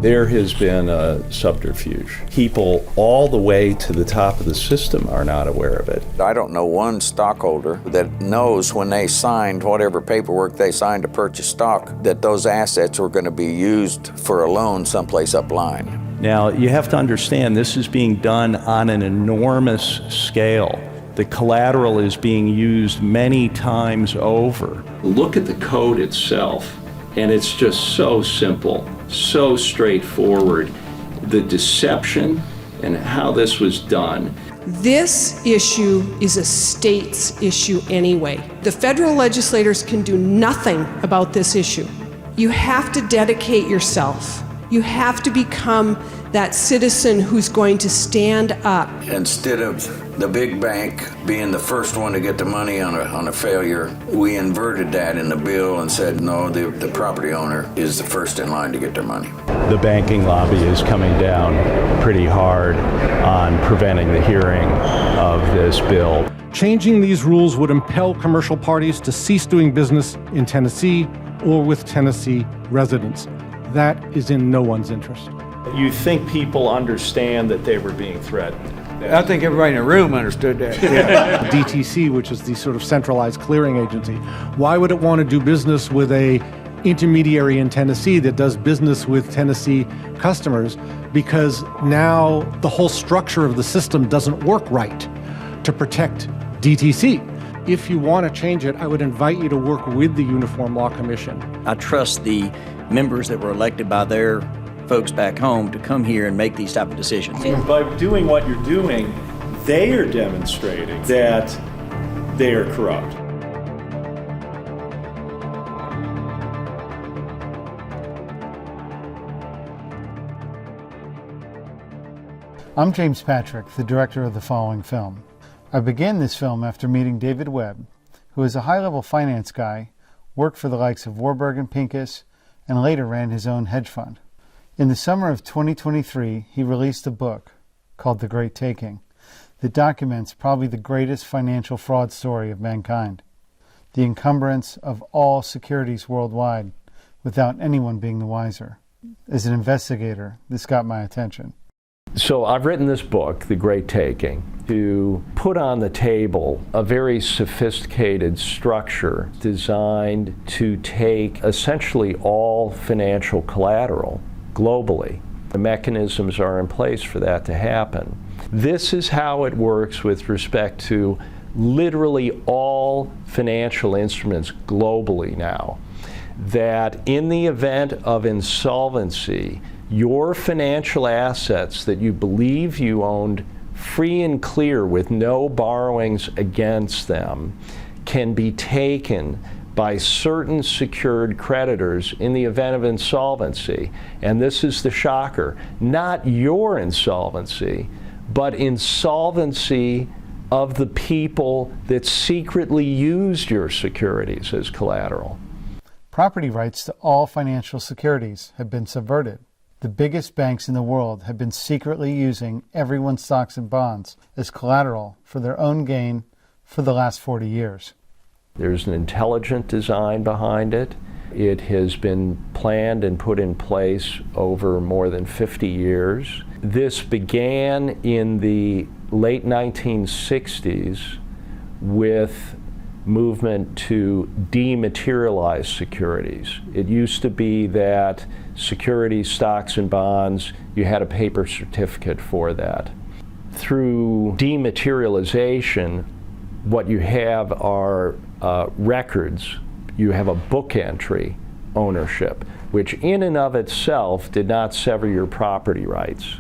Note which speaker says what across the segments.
Speaker 1: There has been a subterfuge. People all the way to the top of the system are not aware of it.
Speaker 2: I don't know one stockholder that knows when they signed whatever paperwork they signed to purchase stock that those assets were going to be used for a loan someplace upline.
Speaker 1: Now, you have to understand this is being done on an enormous scale. The collateral is being used many times over. Look at the code itself, and it's just so simple, so straightforward. The deception and how this was done.
Speaker 3: This issue is a state's issue anyway. The federal legislators can do nothing about this issue. You have to dedicate yourself. You have to become that citizen who's going to stand up.
Speaker 2: Instead of the big bank being the first one to get the money on a failure, we inverted that in the bill and said, no, the property owner is the first in line to get their money.
Speaker 1: The banking lobby is coming down pretty hard on preventing the hearing of this bill.
Speaker 4: Changing these rules would impel commercial parties to cease doing business in Tennessee or with Tennessee residents. That is in no one's interest.
Speaker 1: You think people understand that they were being threatened?
Speaker 5: I think everybody in the room understood that.
Speaker 4: The DTC, which is the sort of centralized clearing agency, why would it want to do business with a intermediary in Tennessee that does business with Tennessee customers? Because now the whole structure of the system doesn't work right to protect DTC. If you want to change it, I would invite you to work with the Uniform Law Commission.
Speaker 6: I trust the members that were elected by their folks back home to come here and make these type of decisions.
Speaker 1: By doing what you're doing, they are demonstrating that they are corrupt.
Speaker 7: I'm James Patrick, the director of the following film. I began this film after meeting David Webb, who is a high-level finance guy, worked for the likes of Warburg and Pincus, and later ran his own hedge fund. In the summer of 2023, he released a book called The Great Taking that documents probably the greatest financial fraud story of mankind, the encumbrance of all securities worldwide without anyone being the wiser. As an investigator, this got my attention.
Speaker 1: So I've written this book, The Great Taking, to put on the table a very sophisticated structure designed to take essentially all financial collateral globally. The mechanisms are in place for that to happen. This is how it works with respect to literally all financial instruments globally now. That in the event of insolvency, your financial assets that you believe you owned free and clear with no borrowings against them can be taken by certain secured creditors in the event of insolvency. And this is the shocker, not your insolvency, but insolvency of the people that secretly used your securities as collateral.
Speaker 7: Property rights to all financial securities have been subverted. The biggest banks in the world have been secretly using everyone's stocks and bonds as collateral for their own gain for the last 40 years.
Speaker 1: There's an intelligent design behind it. It has been planned and put in place over more than 50 years. This began in the late 1960s with movement to dematerialize securities. It used to be that securities, stocks, and bonds, you had a paper certificate for that. Through dematerialization, what you have are records. You have a book entry ownership, which in and of itself did not sever your property rights.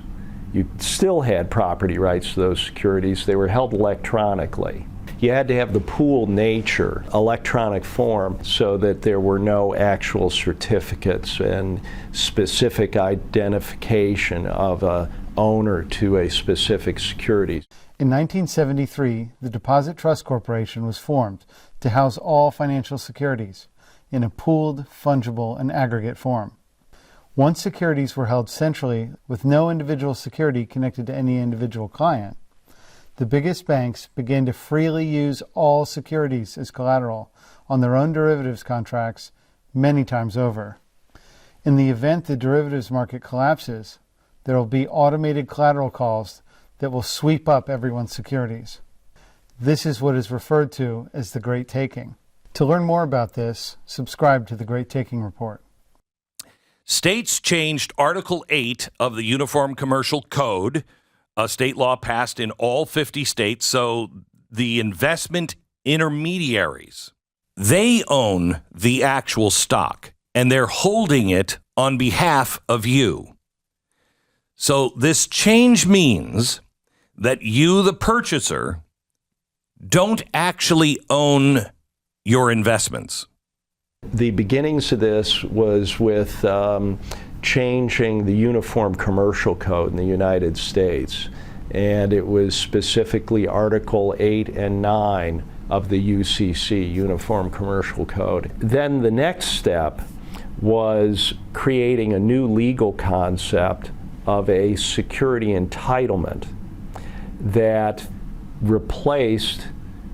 Speaker 1: You still had property rights to those securities. They were held electronically. You had to have the pooled nature, electronic form, so that there were no actual certificates and specific identification of an owner to a specific security.
Speaker 7: In 1973, the Deposit Trust Corporation was formed to house all financial securities in a pooled, fungible, and aggregate form. Once securities were held centrally with no individual security connected to any individual client, the biggest banks began to freely use all securities as collateral on their own derivatives contracts many times over. In the event the derivatives market collapses, there will be automated collateral calls that will sweep up everyone's securities. This is what is referred to as the Great Taking. To learn more about this, subscribe to the Great Taking Report.
Speaker 8: States changed Article 8 of the Uniform Commercial Code, a state law passed in all 50 states, so the investment intermediaries, they own the actual stock, and they're holding it on behalf of you. So this change means that you, the purchaser, don't actually own your investments.
Speaker 1: The beginnings of this was with changing the Uniform Commercial Code in the United States, and it was specifically Article 8 and 9 of the UCC, Uniform Commercial Code. Then the next step was creating a new legal concept of a security entitlement that replaced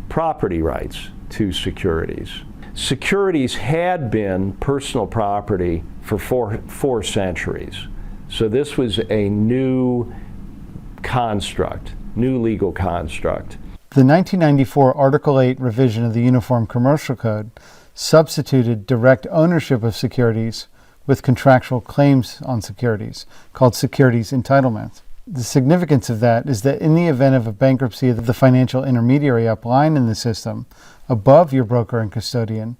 Speaker 1: property rights to securities. Securities had been personal property for four centuries. So this was a new construct, new legal construct.
Speaker 7: The 1994 Article 8 revision of the Uniform Commercial Code substituted direct ownership of securities with contractual claims on securities, called securities entitlement. The significance of that is that in the event of a bankruptcy of the financial intermediary upline in the system, above your broker and custodian,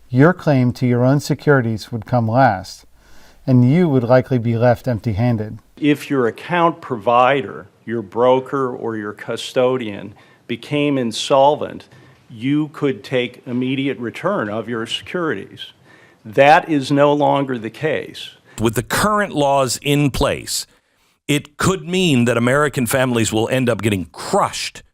Speaker 7: your claim to your own securities would come last, and you would likely be left empty-handed.
Speaker 9: If your account provider, your broker or your custodian, became insolvent, you could take immediate return of your securities. That is no longer the case.
Speaker 8: With the current laws in place, it could mean that American families will end up getting crushed,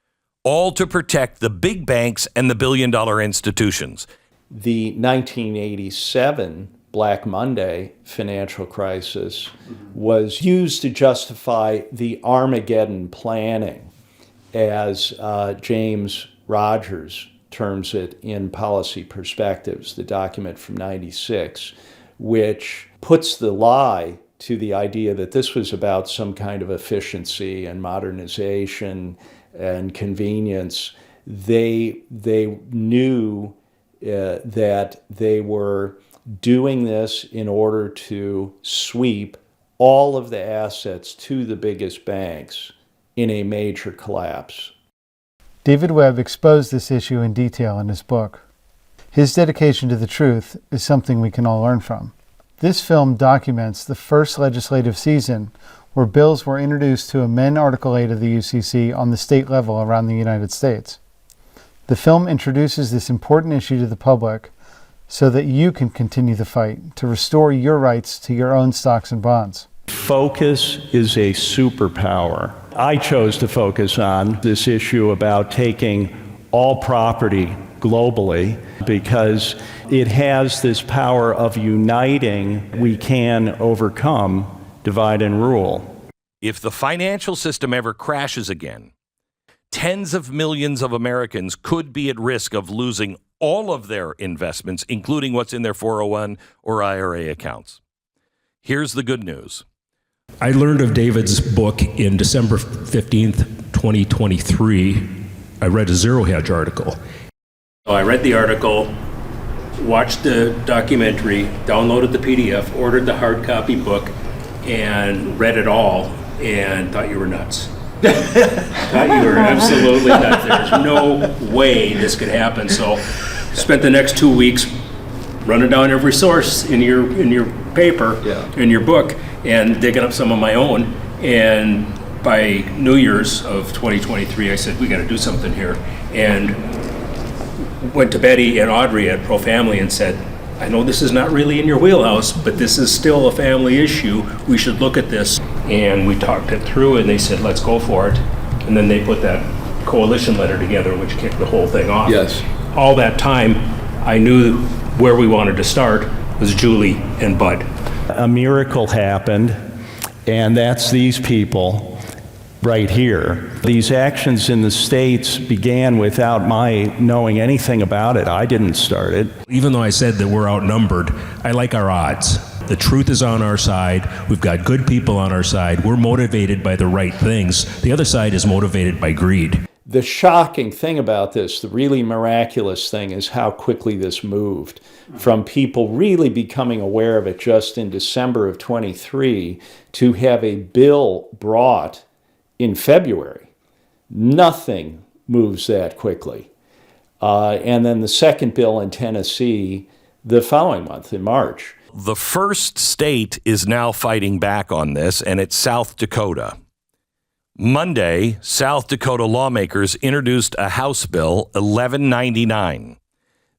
Speaker 8: all to protect the big banks and the billion-dollar institutions.
Speaker 1: The 1987 Black Monday financial crisis was used to justify the Armageddon planning, as James Rogers terms it in Policy Perspectives, the document from '96, which puts the lie to the idea that this was about some kind of efficiency and modernization and convenience. They knew that they were doing this in order to sweep all of the assets to the biggest banks in a major collapse.
Speaker 7: David Webb exposed this issue in detail in his book. His dedication to the truth is something we can all learn from. This film documents the first legislative season where bills were introduced to amend Article 8 of the UCC on the state level around the United States. The film introduces this important issue to the public so that you can continue the fight to restore your rights to your own stocks and bonds.
Speaker 1: Focus is a superpower. I chose to focus on this issue about taking all property globally because it has this power of uniting. We can overcome divide and rule.
Speaker 8: If the financial system ever crashes again, tens of millions of Americans could be at risk of losing all of their investments, including what's in their 401 or IRA accounts. Here's the good news.
Speaker 10: I learned of David's book in December 15th, 2023. I read a Zero Hedge article. I read the article, watched the documentary, downloaded the PDF, ordered the hard copy book, and read it all, and thought you were nuts. Thought you were absolutely nuts. There's no way this could happen. So spent the next 2 weeks running down every source in your paper, in your book, and digging up some of my own. And by New Year's of 2023, I said, we got to do something here. And went to Betty and Audrey at Pro Family and said, I know this is not really in your wheelhouse, but this is still a family issue. We should look at this. And we talked it through, and they said, let's go for it. And then they put that coalition letter together, which kicked the whole thing off.
Speaker 1: Yes.
Speaker 10: All that time, I knew where we wanted to start was Julie and Bud.
Speaker 1: A miracle happened, and that's these people right here. These actions in the States began without my knowing anything about it. I didn't start it.
Speaker 10: Even though I said that we're outnumbered, I like our odds. The truth is on our side. We've got good people on our side. We're motivated by the right things. The other side is motivated by greed.
Speaker 1: The shocking thing about this, the really miraculous thing, is how quickly this moved from people really becoming aware of it just in December of 23 to have a bill brought in February. Nothing moves that quickly. And then the second bill in Tennessee the following month, in March.
Speaker 8: The first state is now fighting back on this, and it's South Dakota. Monday, South Dakota lawmakers introduced a House Bill 1199.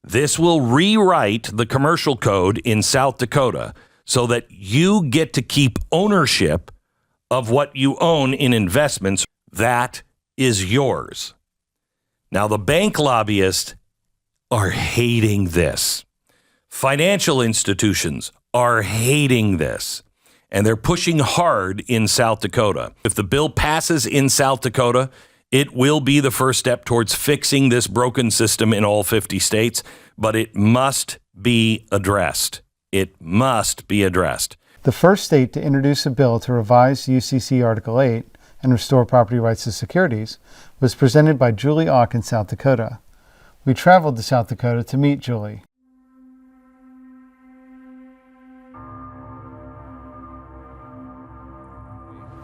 Speaker 8: This will rewrite the commercial code in South Dakota so that you get to keep ownership of what you own in investments. That is yours. Now, the bank lobbyists are hating this. Financial institutions are hating this. And they're pushing hard in South Dakota. If the bill passes in South Dakota, it will be the first step towards fixing this broken system in all 50 states, but it must be addressed. It must be addressed.
Speaker 7: The first state to introduce a bill to revise UCC Article 8 and restore property rights to securities was presented by Julie Auck in South Dakota. We traveled to South Dakota to meet Julie.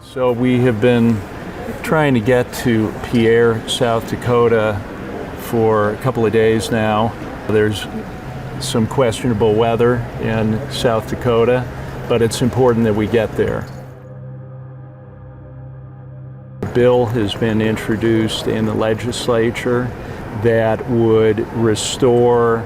Speaker 9: So we have been trying to get to Pierre, South Dakota for a couple of days now. There's some questionable weather in South Dakota, but it's important that we get there. A bill has been introduced in the legislature that would restore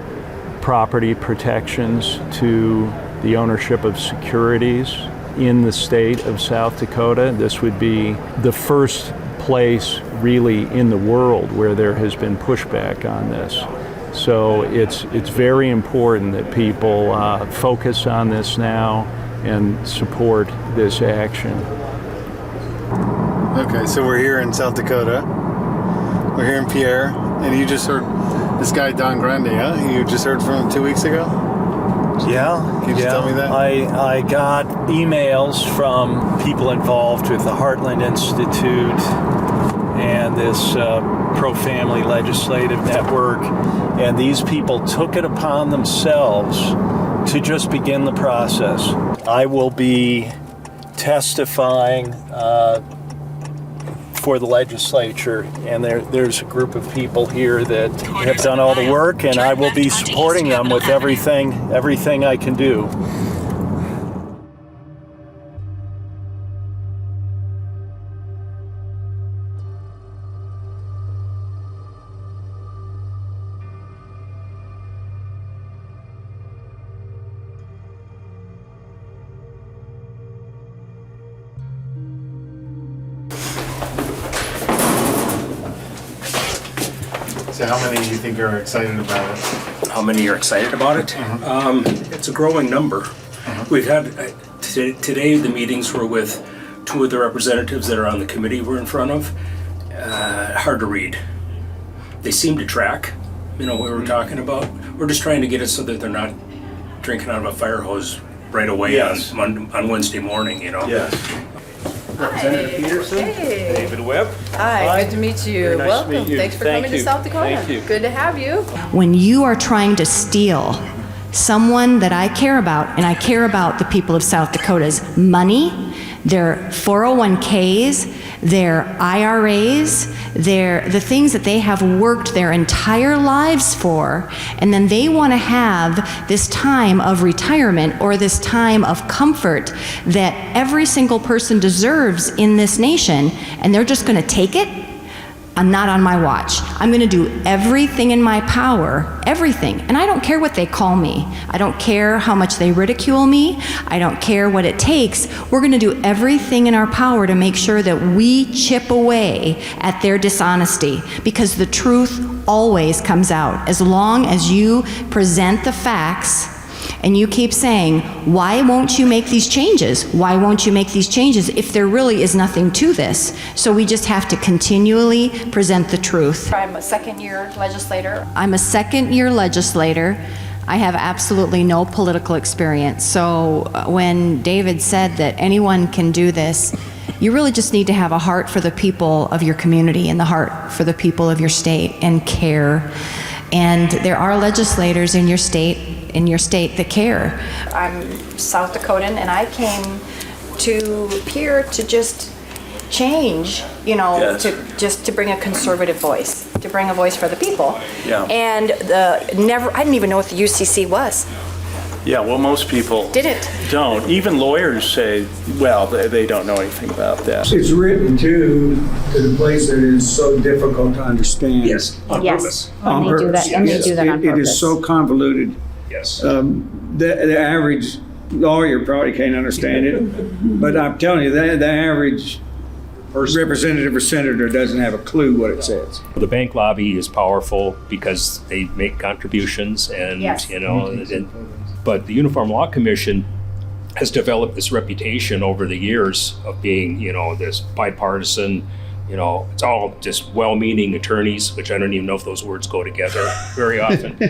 Speaker 9: property protections to the ownership of securities in the state of South Dakota. This would be the first place really in the world where there has been pushback on this. So it's very important that people focus on this now and support this action.
Speaker 7: Okay, so we're here in South Dakota. We're here in Pierre, and you just heard this guy Don Grande, huh? You just heard from him 2 weeks ago?
Speaker 9: Yeah.
Speaker 7: Can you just tell me that?
Speaker 9: I got emails from people involved with the Heartland Institute and this pro-family legislative network, and these people took it upon themselves to just begin the process. I will be testifying for the legislature, and there's a group of people here that have done all the work, and I will be supporting them with everything I can do.
Speaker 7: So how many do you think are excited about it?
Speaker 10: How many are excited about it? It's a growing number. We've had, today the meetings were with two of the representatives that are on the committee we're in front of. Hard to read. They seem to track, what we're talking about. We're just trying to get it so that they're not drinking out of a fire hose right away.
Speaker 9: Yes.
Speaker 10: on Wednesday morning,
Speaker 9: Yes.
Speaker 10: Representative Peterson,
Speaker 11: Hey.
Speaker 10: David Webb.
Speaker 11: Hi, good to meet you.
Speaker 9: Very nice to
Speaker 11: Welcome.
Speaker 9: meet you.
Speaker 11: Thanks for
Speaker 9: Thank
Speaker 11: coming
Speaker 9: you.
Speaker 11: to South Dakota.
Speaker 9: Thank you.
Speaker 11: Good to have you.
Speaker 12: When you are trying to steal someone that I care about, and I care about the people of South Dakota's money, their 401ks, their IRAs, the things that they have worked their entire lives for, and then they want to have this time of retirement or this time of comfort that every single person deserves in this nation, and they're just going to take it? Not on my watch. I'm going to do everything in my power, everything. And I don't care what they call me. I don't care how much they ridicule me. I don't care what it takes. We're going to do everything in our power to make sure that we chip away at their dishonesty, because the truth always comes out. As long as you present the facts and you keep saying, why won't you make these changes? Why won't you make these changes if there really is nothing to this? So we just have to continually present the truth.
Speaker 11: I'm a second-year legislator.
Speaker 12: I'm a second-year legislator. I have absolutely no political experience. So when David said that anyone can do this, you really just need to have a heart for the people of your community and the heart for the people of your state and care. And there are legislators in your state that care.
Speaker 11: I'm South Dakotan, and I came to here to just change, to bring a conservative voice, to bring a voice for the people.
Speaker 9: Yeah.
Speaker 11: And I didn't even know what the UCC was.
Speaker 9: Yeah, well, most people don't. Even lawyers say, well, they don't know anything about that.
Speaker 5: It's written to the place that is so difficult to understand.
Speaker 10: Yes, on purpose.
Speaker 11: And they do that. And they do that on purpose.
Speaker 5: It is so convoluted.
Speaker 10: Yes.
Speaker 5: The average lawyer probably can't understand it, but I'm telling you, the average representative or senator doesn't have a clue what it says.
Speaker 10: The bank lobby is powerful because they make contributions, and but the Uniform Law Commission has developed this reputation over the years of being, this bipartisan, it's all just well-meaning attorneys, which I don't even know if those words go together very often,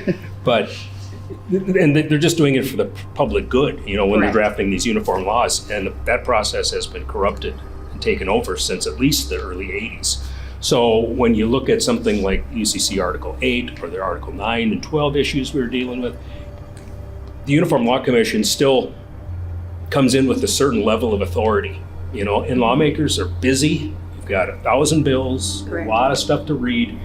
Speaker 10: and they're just doing it for the public good, when they're drafting these uniform laws, and that process has been corrupted and taken over since at least the early 80s. So when you look at something like UCC Article 8 or the Article 9 and 12 issues we were dealing with, the Uniform Law Commission still comes in with a certain level of authority, and lawmakers are busy. You've got 1,000 bills, a lot of stuff to read.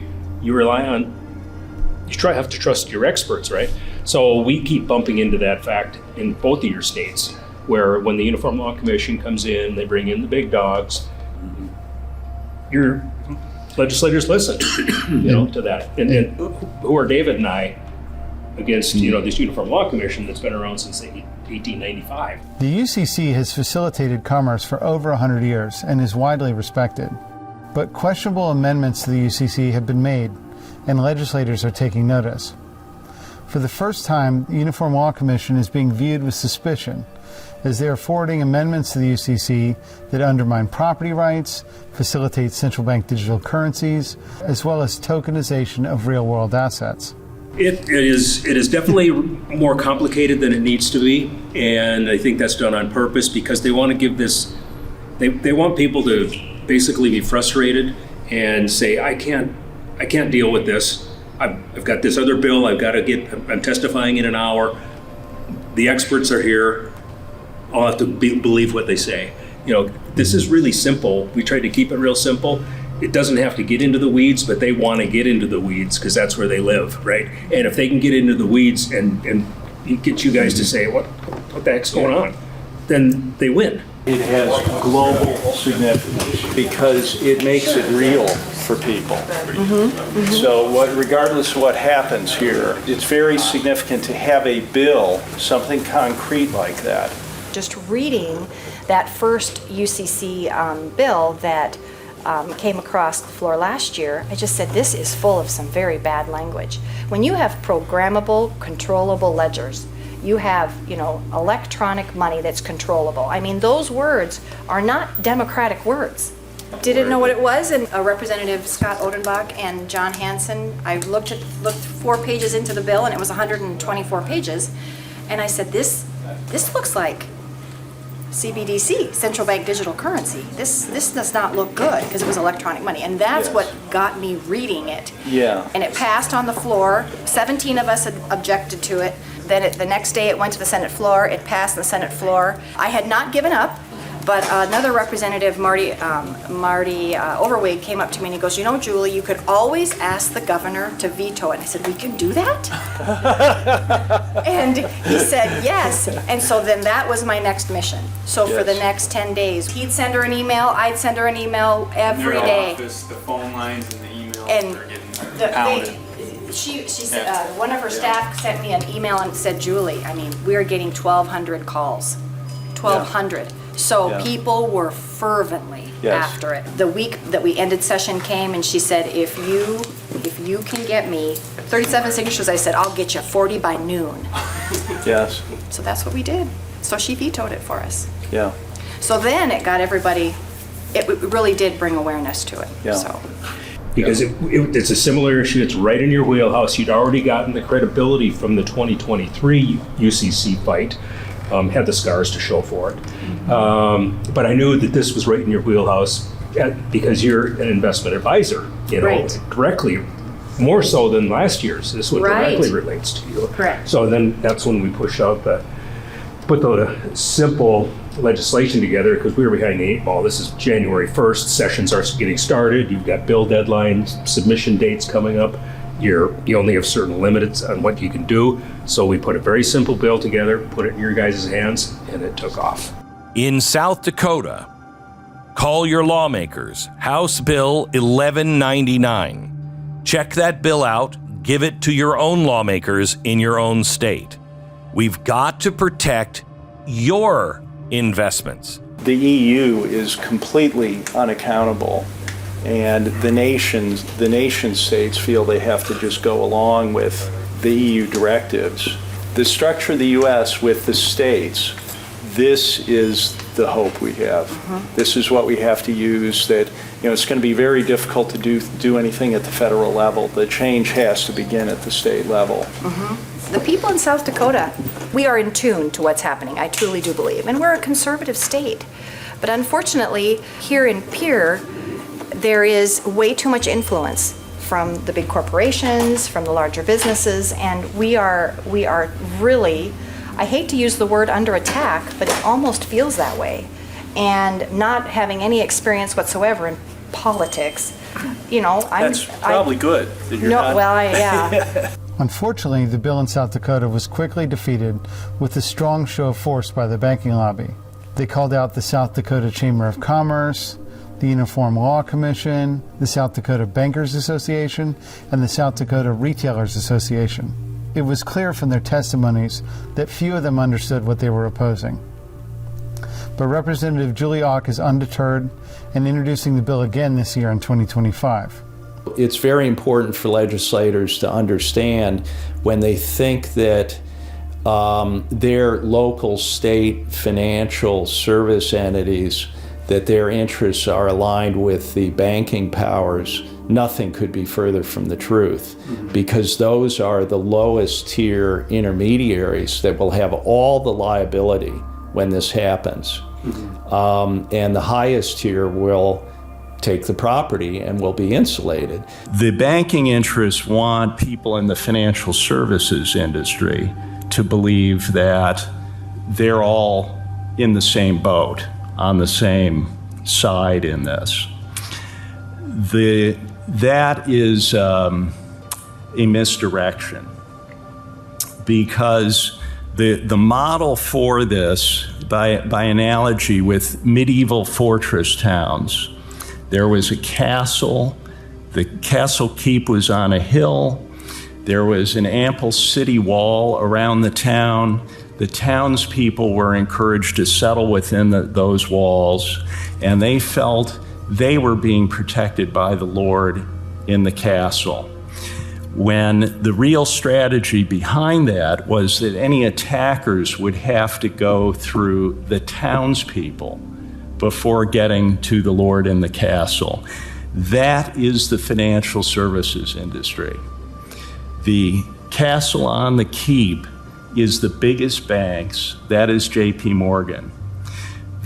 Speaker 10: You have to trust your experts, right? So we keep bumping into that fact in both of your states, where when the Uniform Law Commission comes in, they bring in the big dogs. Your legislators listen, to that. And who are David and I against, this Uniform Law Commission that's been around since 1895.
Speaker 7: The UCC has facilitated commerce for over 100 years and is widely respected. But questionable amendments to the UCC have been made, and legislators are taking notice. For the first time, the Uniform Law Commission is being viewed with suspicion, as they are forwarding amendments to the UCC that undermine property rights, facilitate central bank digital currencies, as well as tokenization of real-world assets.
Speaker 10: It is definitely more complicated than it needs to be, and I think that's done on purpose because they want to give this. They want people to basically be frustrated and say, I can't deal with this. I've got this other bill. I'm testifying in an hour. The experts are here. I'll have to believe what they say. This is really simple. We tried to keep it real simple. It doesn't have to get into the weeds, but they want to get into the weeds because that's where they live, right? And if they can get into the weeds and get you guys to say, what the heck's going on, then they win.
Speaker 9: It has global significance because it makes it real for people. So regardless of what happens here, it's very significant to have a bill, something concrete like that.
Speaker 11: Just reading that first UCC bill that came across the floor last year, I just said, this is full of some very bad language. When you have programmable, controllable ledgers, you have, electronic money that's controllable. I mean, those words are not democratic words. Didn't know what it was, and Representative Scott Odenbach and John Hanson, I looked 4 pages into the bill, and it was 124 pages, and I said, this looks like CBDC, central bank digital currency. This does not look good because it was electronic money, and that's what got me reading it.
Speaker 9: Yeah.
Speaker 11: And it passed on the floor. 17 of us had objected to it. Then the next day it went to the Senate floor. It passed on the Senate floor. I had not given up, but another representative, Marty Overweg, came up to me and he goes, Julie, you could always ask the governor to veto it. And I said, we can do that? And he said, yes. And so then that was my next mission. So for the next 10 days, he'd send her an email, I'd send her an email every day.
Speaker 13: Office, the phone lines and the emails
Speaker 11: And
Speaker 13: are getting pounded.
Speaker 11: She said, one of her staff sent me an email and said, Julie, we're getting 1,200 calls. 1,200. So people were fervently after it. The week that we ended session came and she said, if you can get me 37 signatures, I said, I'll get you 40 by noon.
Speaker 9: Yes.
Speaker 11: So that's what we did. So she vetoed it for us.
Speaker 9: Yeah.
Speaker 11: So then it got everybody, it really did bring awareness to it.
Speaker 9: Yeah.
Speaker 11: So.
Speaker 10: because it's a similar issue. It's right in your wheelhouse. You'd already gotten the credibility from the 2023 UCC fight, had the scars to show for it. But I knew that this was right in your wheelhouse because you're an investment advisor, directly, more so than last year's. This one directly relates to you.
Speaker 11: Correct.
Speaker 10: So then that's when we put the simple legislation together, because we were behind the 8 ball. This is January 1st. Sessions are getting started. You've got bill deadlines, submission dates coming up. You only have certain limits on what you can do. So we put a very simple bill together, put it in your guys' hands, and it took off.
Speaker 8: In South Dakota, call your lawmakers. House Bill 1199. Check that bill out. Give it to your own lawmakers in your own state. We've got to protect your investments.
Speaker 9: The EU is completely unaccountable, and the nation states feel they have to just go along with the EU directives. The structure of the U.S. with the states, this is the hope we have. This is what we have to use. That it's going to be very difficult to do anything at the federal level. The change has to begin at the state level.
Speaker 11: The people in South Dakota, we are in tune to what's happening, I truly do believe. And we're a conservative state. But unfortunately, here in Pierre, there is way too much influence from the big corporations, from the larger businesses, and we are really, I hate to use the word under attack, but it almost feels that way. And not having any experience whatsoever in politics,
Speaker 9: That's probably good that you're not.
Speaker 11: Yeah.
Speaker 7: Unfortunately, the bill in South Dakota was quickly defeated with a strong show of force by the banking lobby. They called out the South Dakota Chamber of Commerce, the Uniform Law Commission, the South Dakota Bankers Association, and the South Dakota Retailers Association. It was clear from their testimonies that few of them understood what they were opposing. But Representative Julie Auck is undeterred and introducing the bill again this year in 2025.
Speaker 1: It's very important for legislators to understand when they think that their local state financial service entities, that their interests are aligned with the banking powers, nothing could be further from the truth, because those are the lowest tier intermediaries that will have all the liability when this happens. And the highest tier will take the property and will be insulated. The banking interests want people in the financial services industry to believe that they're all in the same boat, on the same side in this. That is a misdirection, because the model for this, by analogy with medieval fortress towns, there was a castle. The castle keep was on a hill. There was an ample city wall around the town. The townspeople were encouraged to settle within those walls, and they felt they were being protected by the Lord in the castle. When the real strategy behind that was that any attackers would have to go through the townspeople before getting to the Lord in the castle. That is the financial services industry. The castle on the keep is the biggest banks. That is J.P. Morgan.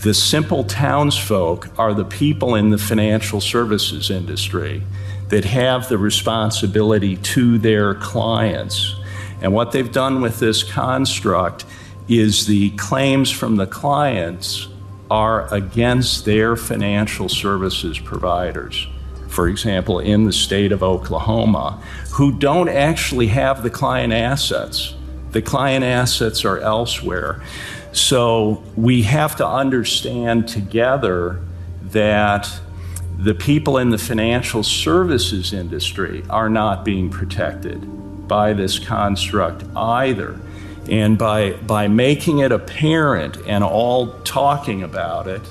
Speaker 1: The simple townsfolk are the people in the financial services industry that have the responsibility to their clients. And what they've done with this construct is the claims from the clients are against their financial services providers. For example, in the state of Oklahoma, who don't actually have the client assets. The client assets are elsewhere. So we have to understand together that the people in the financial services industry are not being protected by this construct either. And by making it apparent and all talking about it,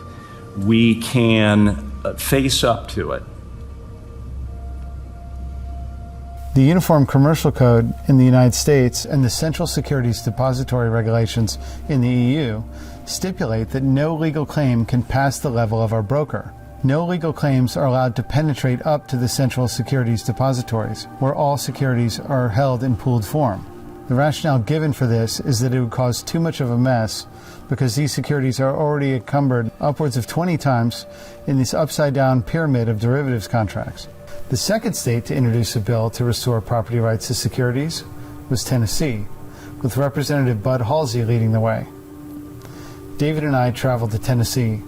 Speaker 1: we can face up to it.
Speaker 7: The Uniform Commercial Code in the United States and the Central Securities Depository Regulations in the EU stipulate that no legal claim can pass the level of our broker. No legal claims are allowed to penetrate up to the central securities depositories, where all securities are held in pooled form. The rationale given for this is that it would cause too much of a mess because these securities are already encumbered upwards of 20 times in this upside-down pyramid of derivatives contracts. The second state to introduce a bill to restore property rights to securities was Tennessee, with Representative Bud Halsey leading the way. David and I traveled to Tennessee.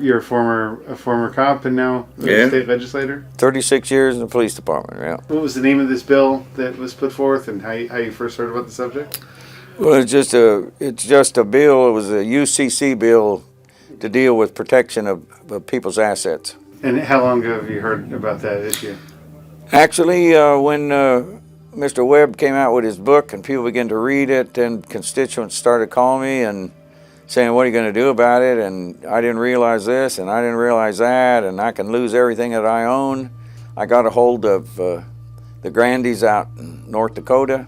Speaker 14: You're a former cop and now a state legislator?
Speaker 2: 36 years in the police department, yeah.
Speaker 14: What was the name of this bill that was put forth and how you first heard about the subject?
Speaker 2: Well, it's just a bill. It was a UCC bill to deal with protection of people's assets.
Speaker 14: And how long ago have you heard about that issue?
Speaker 2: Actually, when Mr. Webb came out with his book and people began to read it, then constituents started calling me and saying, what are you going to do about it? And I didn't realize this, and I didn't realize that, and I can lose everything that I own. I got a hold of the Grandies out in North Dakota.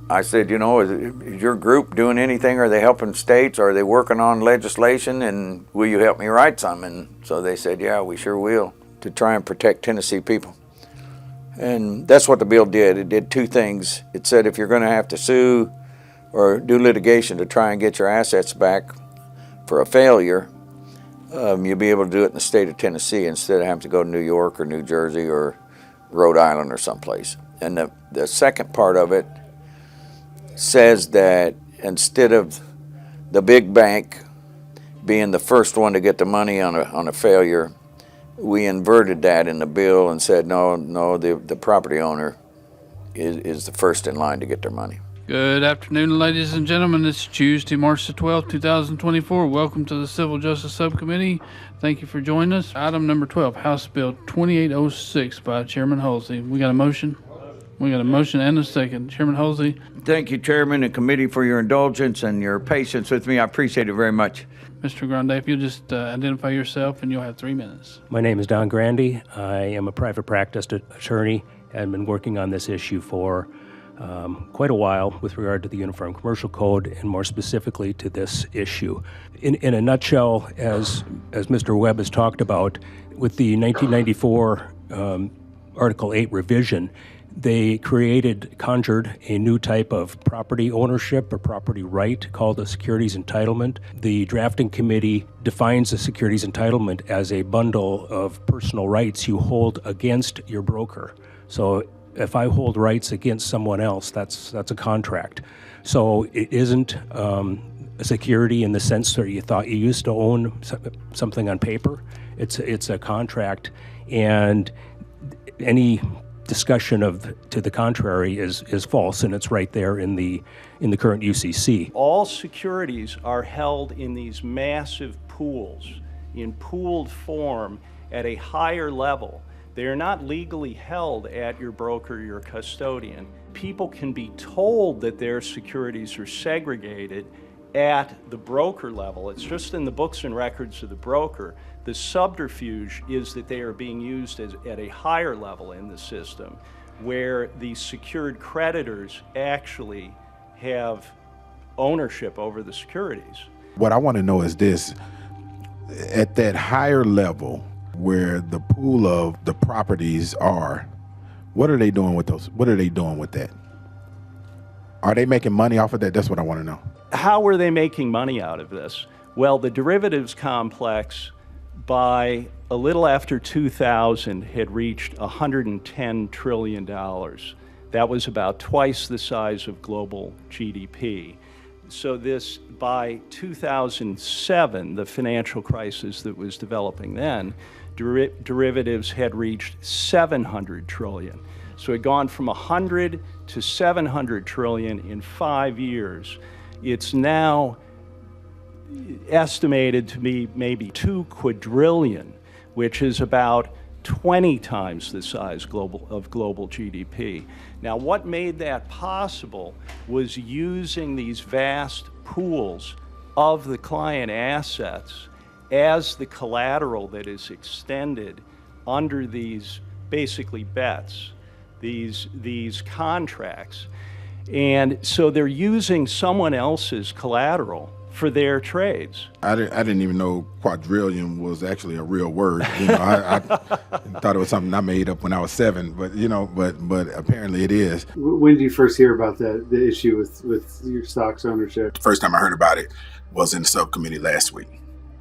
Speaker 2: I said, you know, is your group doing anything? Are they helping states? Are they working on legislation? And will you help me write some? And so they said, yeah, we sure will, to try and protect Tennessee people. And that's what the bill did. It did two things. It said if you're going to have to sue or do litigation to try and get your assets back for a failure, you'll be able to do it in the state of Tennessee instead of having to go to New York or New Jersey or Rhode Island or someplace. And the second part of it says that instead of the big bank being the first one to get the money on a failure, we inverted that in the bill and said, no, the property owner is the first in line to get their money.
Speaker 15: Good afternoon, ladies and gentlemen. It's Tuesday, March the 12th, 2024. Welcome to the Civil Justice Subcommittee. Thank you for joining us. Item number 12, House Bill 2806 by Chairman Halsey. We got a motion? We got a motion and a second. Chairman Halsey.
Speaker 2: Thank you, Chairman and Committee, for your indulgence and your patience with me. I appreciate it very much.
Speaker 15: Mr. Grande, if you'll just identify yourself and you'll have 3 minutes.
Speaker 10: My name is Don Grande. I am a private practice attorney and been working on this issue for quite a while with regard to the Uniform Commercial Code and more specifically to this issue. In a nutshell, as Mr. Webb has talked about, with the 1994 Article 8 revision, they conjured a new type of property ownership or property right called a securities entitlement. The drafting committee defines a securities entitlement as a bundle of personal rights you hold against your broker. So if I hold rights against someone else, that's a contract. So it isn't a security in the sense that you thought you used to own something on paper. It's a contract, and any discussion to the contrary is false, and it's right there in the current UCC.
Speaker 9: All securities are held in these massive pools, in pooled form at a higher level. They are not legally held at your broker, your custodian. People can be told that their securities are segregated at the broker level. It's just in the books and records of the broker. The subterfuge is that they are being used at a higher level in the system, where the secured creditors actually have ownership over the securities.
Speaker 16: What I want to know is this: at that higher level, where the pool of the properties are, what are they doing with those? What are they doing with that? Are they making money off of that? That's what I want to know.
Speaker 9: How are they making money out of this? Well, the derivatives complex, by a little after 2000, had reached $110 trillion. That was about twice the size of global GDP. So this, by 2007, the financial crisis that was developing then, derivatives had reached 700 trillion. So it had gone from 100 to 700 trillion in 5 years. It's now estimated to be maybe 2 quadrillion, which is about 20 times the size of global GDP. Now, what made that possible was using these vast pools of the client assets as the collateral that is extended under these basically bets these contracts. And so they're using someone else's collateral for their trades.
Speaker 16: I didn't even know quadrillion was actually a real word. I thought it was something I made up when I was 7, but but apparently it is.
Speaker 14: When did you first hear about the issue with your stocks ownership?
Speaker 16: The first time I heard about it was in the subcommittee last week.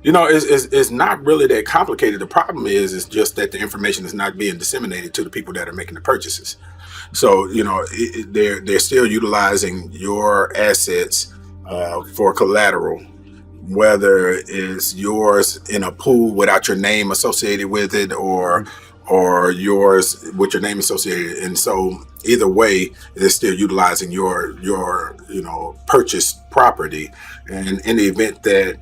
Speaker 16: It's not really that complicated. The problem is just that the information is not being disseminated to the people that are making the purchases. So, they're still utilizing your assets for collateral, whether it's yours in a pool without your name associated with it or yours with your name associated. And so either way, they're still utilizing your purchased property. And in the event that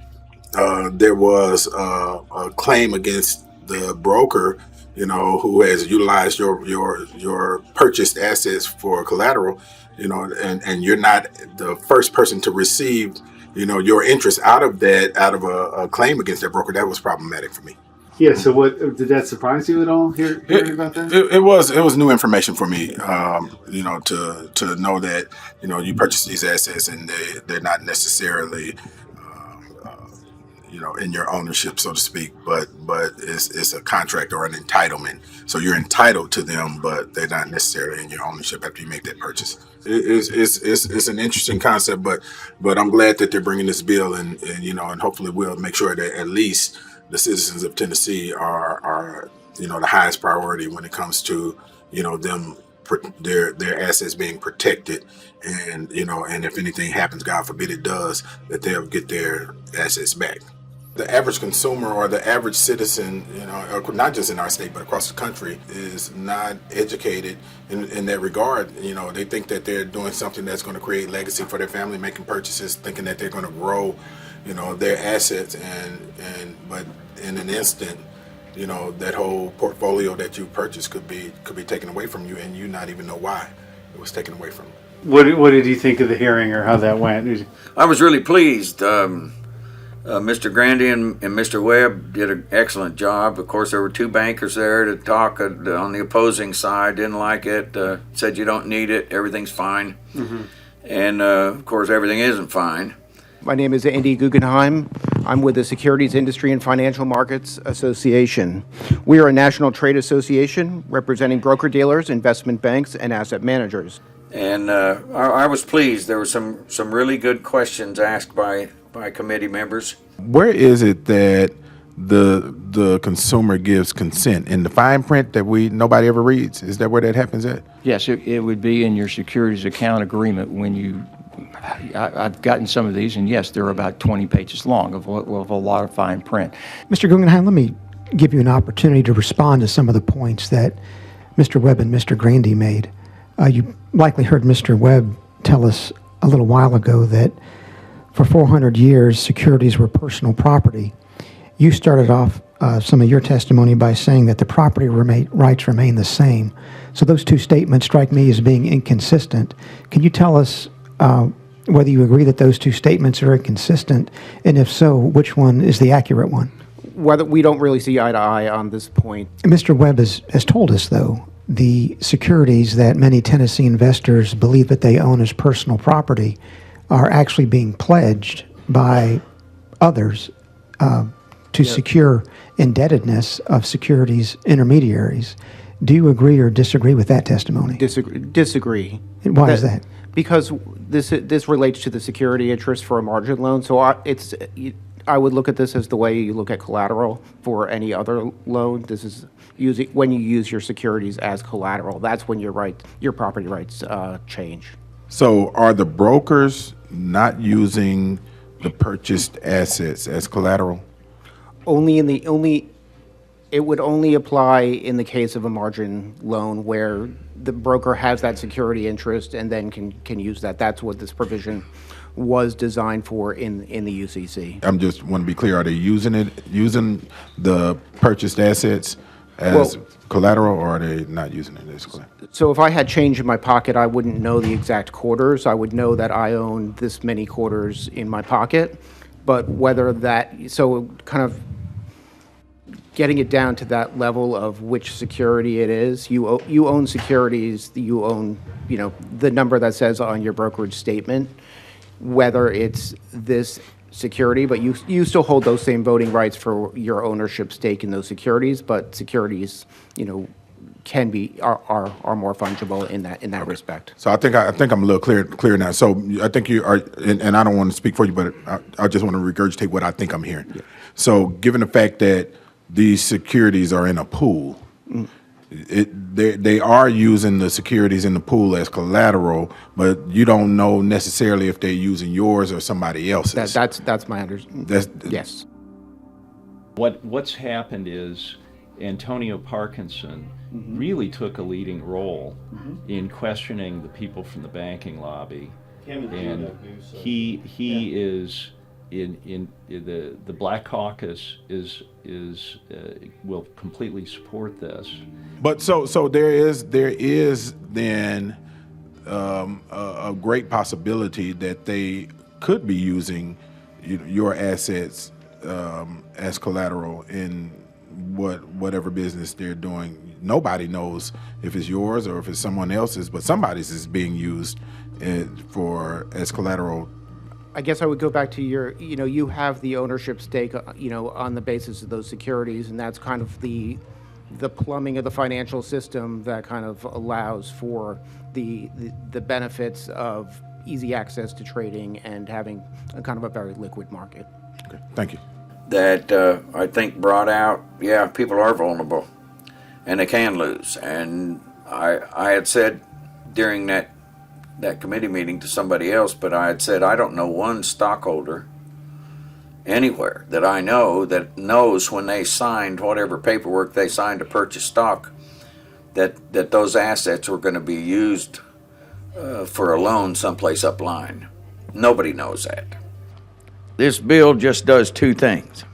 Speaker 16: there was a claim against the broker, who has utilized your purchased assets for collateral, and you're not the first person to receive, your interest out of a claim against that broker, that was problematic for me.
Speaker 14: Yeah. So what did that surprise you at all? Hearing about that?
Speaker 16: It was new information for me. To know that you purchase these assets and they're not necessarily in your ownership, so to speak, but it's a contract or an entitlement. So you're entitled to them, but they're not necessarily in your ownership after you make that purchase. It's an interesting concept, but I'm glad that they're bringing this bill, and hopefully we'll make sure that at least the citizens of Tennessee are the highest priority when it comes to them, their assets being protected, and and if anything happens, God forbid it does, that they'll get their assets back. The average consumer or the average citizen, not just in our state but across the country, is not educated in that regard. They think that they're doing something that's going to create legacy for their family, making purchases, thinking that they're going to grow, their assets, but in an instant, that whole portfolio that you purchased could be taken away from you, and you not even know why it was taken away from you.
Speaker 14: What did you think of the hearing or how that went?
Speaker 2: I was really pleased. Mr. Grandy and Mr. Webb did an excellent job. Of course, there were 2 bankers there to talk on the opposing side. Didn't like it. Said you don't need it. Everything's fine. Mm-hmm. And of course, everything isn't fine.
Speaker 17: My name is Andy Guggenheim. I'm with the Securities Industry and Financial Markets Association. We are a national trade association representing broker-dealers, investment banks, and asset managers.
Speaker 2: And I was pleased. There were some really good questions asked by committee members.
Speaker 16: Where is it that the consumer gives consent? In the fine print that nobody ever reads? Is that where that happens at?
Speaker 18: Yes, it would be in your securities account agreement when I've gotten some of these, and yes, they're about 20 pages long of a lot of fine print.
Speaker 19: Mr. Guggenheim, let me give you an opportunity to respond to some of the points that Mr. Webb and Mr. Grandy made. You likely heard Mr. Webb tell us a little while ago that for 400 years, securities were personal property. You started off some of your testimony by saying that the property rights remain the same. So those 2 statements strike me as being inconsistent. Can you tell us whether you agree that those 2 statements are inconsistent, and if so, which one is the accurate one?
Speaker 17: Whether we don't really see eye to eye on this point.
Speaker 19: Mr. Webb has told us, though, the securities that many Tennessee investors believe that they own as personal property are actually being pledged by others to secure indebtedness of securities intermediaries. Do you agree or disagree with that testimony?
Speaker 17: Disagree.
Speaker 19: And why is that?
Speaker 17: Because this relates to the security interest for a margin loan. So I would look at this as the way you look at collateral for any other loan. This is when you use your securities as collateral. That's when your property rights change.
Speaker 16: So are the brokers not using the purchased assets as collateral?
Speaker 17: It would only apply in the case of a margin loan where the broker has that security interest and then can use that. That's what this provision was designed for in the UCC.
Speaker 16: I'm just want to be clear. Are they using the purchased assets as collateral, or are they not using it as collateral?
Speaker 17: So if I had change in my pocket, I wouldn't know the exact quarters. I would know that I own this many quarters in my pocket, but whether that, so kind of getting it down to that level of which security it is. You own securities, you own, the number that says on your brokerage statement, whether it's this security, but you still hold those same voting rights for your ownership stake in those securities, but securities, are more fungible in that respect.
Speaker 16: So I think I'm a little clear now. So I think you are, and I don't want to speak for you, but I just want to regurgitate what I think I'm hearing. Yeah. So given the fact that these securities are in a pool, they are using the securities in the pool as collateral, but you don't know necessarily if they're using yours or somebody else's.
Speaker 17: That's my understanding. Yes.
Speaker 1: What's happened is Antonio Parkinson really took a leading role in questioning the people from the banking lobby, and he is in the Black Caucus will completely support this.
Speaker 16: But so there is then a great possibility that they could be using your assets as collateral in whatever business they're doing. Nobody knows if it's yours or if it's someone else's, but somebody's is being used as collateral.
Speaker 17: I guess I would go back to you have the ownership stake, on the basis of those securities, and that's kind of the plumbing of the financial system that kind of allows for the benefits of easy access to trading and having a kind of a very liquid market.
Speaker 16: Okay, thank you.
Speaker 2: That I think brought out, people are vulnerable and they can lose. And I had said during that committee meeting to somebody else, but I had said I don't know one stockholder anywhere that I know that knows when they signed whatever paperwork they signed to purchase stock that those assets were going to be used for a loan someplace upline. Nobody knows that. This bill just does two things.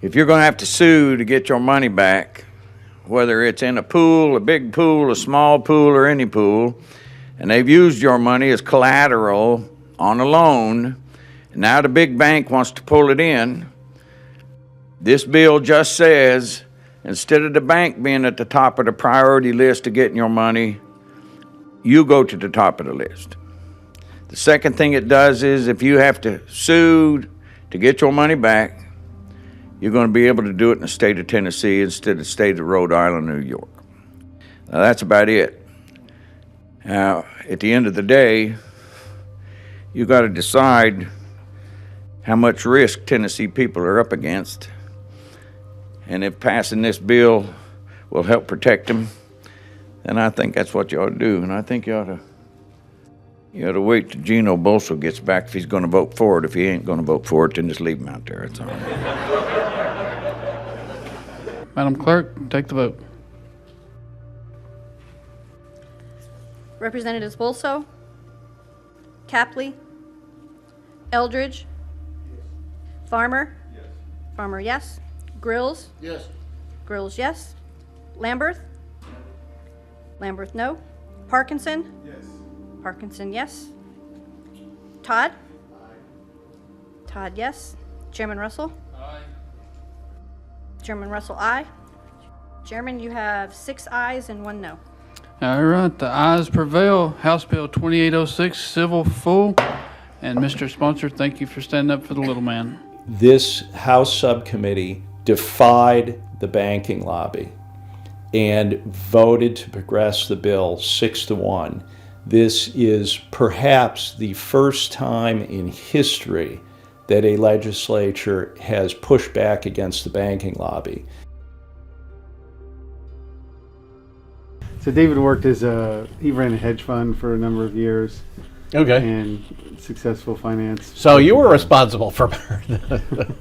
Speaker 2: If you're going to have to sue to get your money back, whether it's in a pool, a big pool, a small pool, or any pool, and they've used your money as collateral on a loan, and now the big bank wants to pull it in, this bill just says, instead of the bank being at the top of the priority list of getting your money, you go to the top of the list. The second thing it does is if you have to sue to get your money back, you're going to be able to do it in the state of Tennessee instead of the state of Rhode Island, New York. Now that's about it. Now, at the end of the day, you got to decide how much risk Tennessee people are up against. And if passing this bill will help protect them, then I think that's what you ought to do. And I think you ought to wait till Gino Bolso gets back if he's going to vote for it. If he ain't going to vote for it, then just leave him out there. That's all.
Speaker 15: Madam Clerk, take the vote.
Speaker 20: Representatives Bolso, Capley, Eldridge, Farmer, yes. Farmer, yes. Grills,
Speaker 14: yes.
Speaker 20: Grills, yes. Lamberth, Lamberth, no. Parkinson,
Speaker 14: Yes.
Speaker 20: Parkinson, yes. Todd, Todd, yes. Chairman Russell,
Speaker 15: Aye.
Speaker 20: Chairman Russell, aye. Chairman, you have 6 ayes and 1 no.
Speaker 15: All right, the ayes prevail. House Bill 2806, civil full. And Mr. Sponsor, thank you for standing up for the little man.
Speaker 1: This House subcommittee defied the banking lobby and voted to progress the bill 6-1. This is perhaps the first time in history that a legislature has pushed back against the banking lobby.
Speaker 7: So David worked he ran a hedge fund for a number of years.
Speaker 21: Okay.
Speaker 7: And successful finance.
Speaker 21: So you were responsible for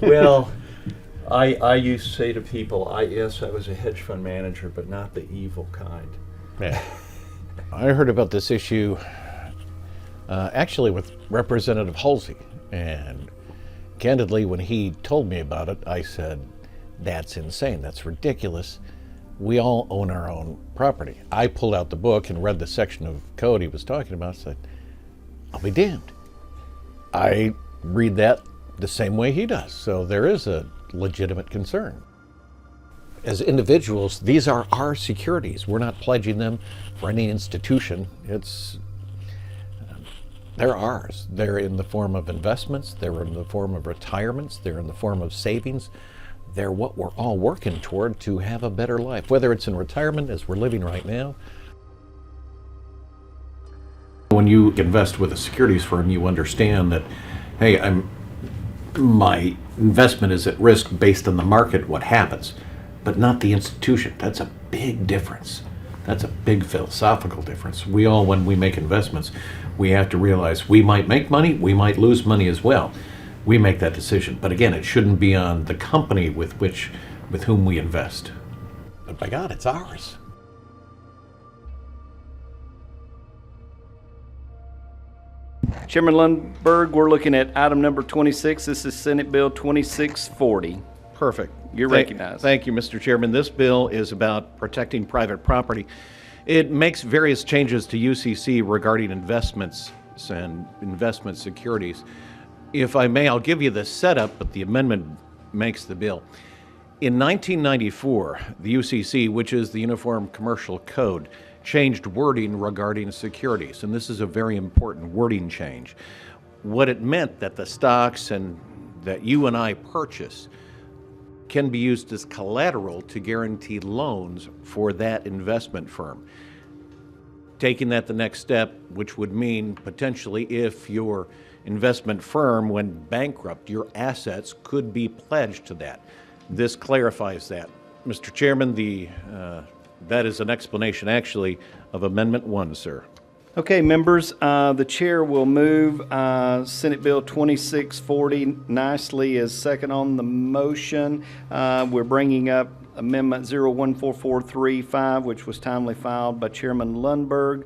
Speaker 1: Well, I used to say to people, yes, I was a hedge fund manager, but not the evil kind.
Speaker 21: Yeah. I heard about this issue actually with Representative Halsey, and candidly, when he told me about it, I said, that's insane, that's ridiculous. We all own our own property. I pulled out the book and read the section of code he was talking about, said, I'll be damned. I read that the same way he does. So there is a legitimate concern. As individuals, these are our securities. We're not pledging them for any institution. They're ours. They're in the form of investments, they're in the form of retirements, they're in the form of savings. They're what we're all working toward to have a better life, whether it's in retirement as we're living right now. When you invest with a securities firm, you understand that, hey, my investment is at risk based on the market, what happens, but not the institution. That's a big difference. That's a big philosophical difference. We all, when we make investments, we have to realize we might make money, we might lose money as well. We make that decision. But again, it shouldn't be on the company with whom we invest. But by God, it's ours.
Speaker 3: Chairman Lundberg, we're looking at item number 26. This is Senate Bill 2640.
Speaker 21: Perfect.
Speaker 3: You're recognized.
Speaker 21: Thank you, Mr. Chairman. This bill is about protecting private property. It makes various changes to UCC regarding investments and investment securities. If I may, I'll give you the setup, but the amendment makes the bill. In 1994, the UCC, which is the Uniform Commercial Code, changed wording regarding securities, and this is a very important wording change. What it meant that the stocks and that you and I purchase can be used as collateral to guarantee loans for that investment firm. Taking that the next step, which would mean potentially if your investment firm went bankrupt, your assets could be pledged to that. This clarifies that. Mr. Chairman, that is an explanation actually of Amendment 1, sir.
Speaker 3: Okay, members, the chair will move Senate Bill 2640 nicely as second on the motion. We're bringing up Amendment 014435, which was timely filed by Chairman Lundberg.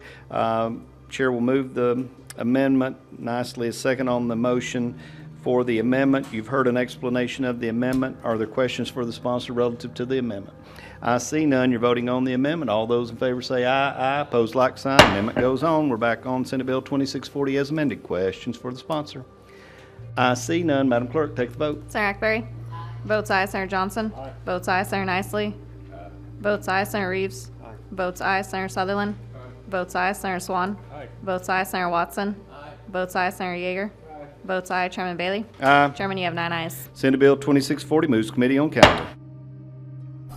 Speaker 3: Chair will move the amendment nicely as second on the motion for the amendment. You've heard an explanation of the amendment. Are there questions for the sponsor relative to the amendment? I see none. You're voting on the amendment. All those in favor say aye. Aye. Opposed, like sign. Amendment goes on. We're back on Senate Bill 2640 as amended. Questions for the sponsor? I see none. Madam Clerk, take the vote.
Speaker 22: Senator Hackberry? Aye. Votes aye, Senator Johnson? Aye. Votes aye, Senator Nicely? Aye. Votes aye, Senator Reeves? Aye. Votes aye, Senator Sutherland? Aye. Votes aye, Senator Swan? Aye. Votes aye, Senator Watson? Aye. Votes aye, Senator Yeager? Aye. Votes aye, Chairman Bailey?
Speaker 3: Aye.
Speaker 22: Chairman, you have 9 ayes.
Speaker 3: Senate Bill 2640 moves committee on calendar.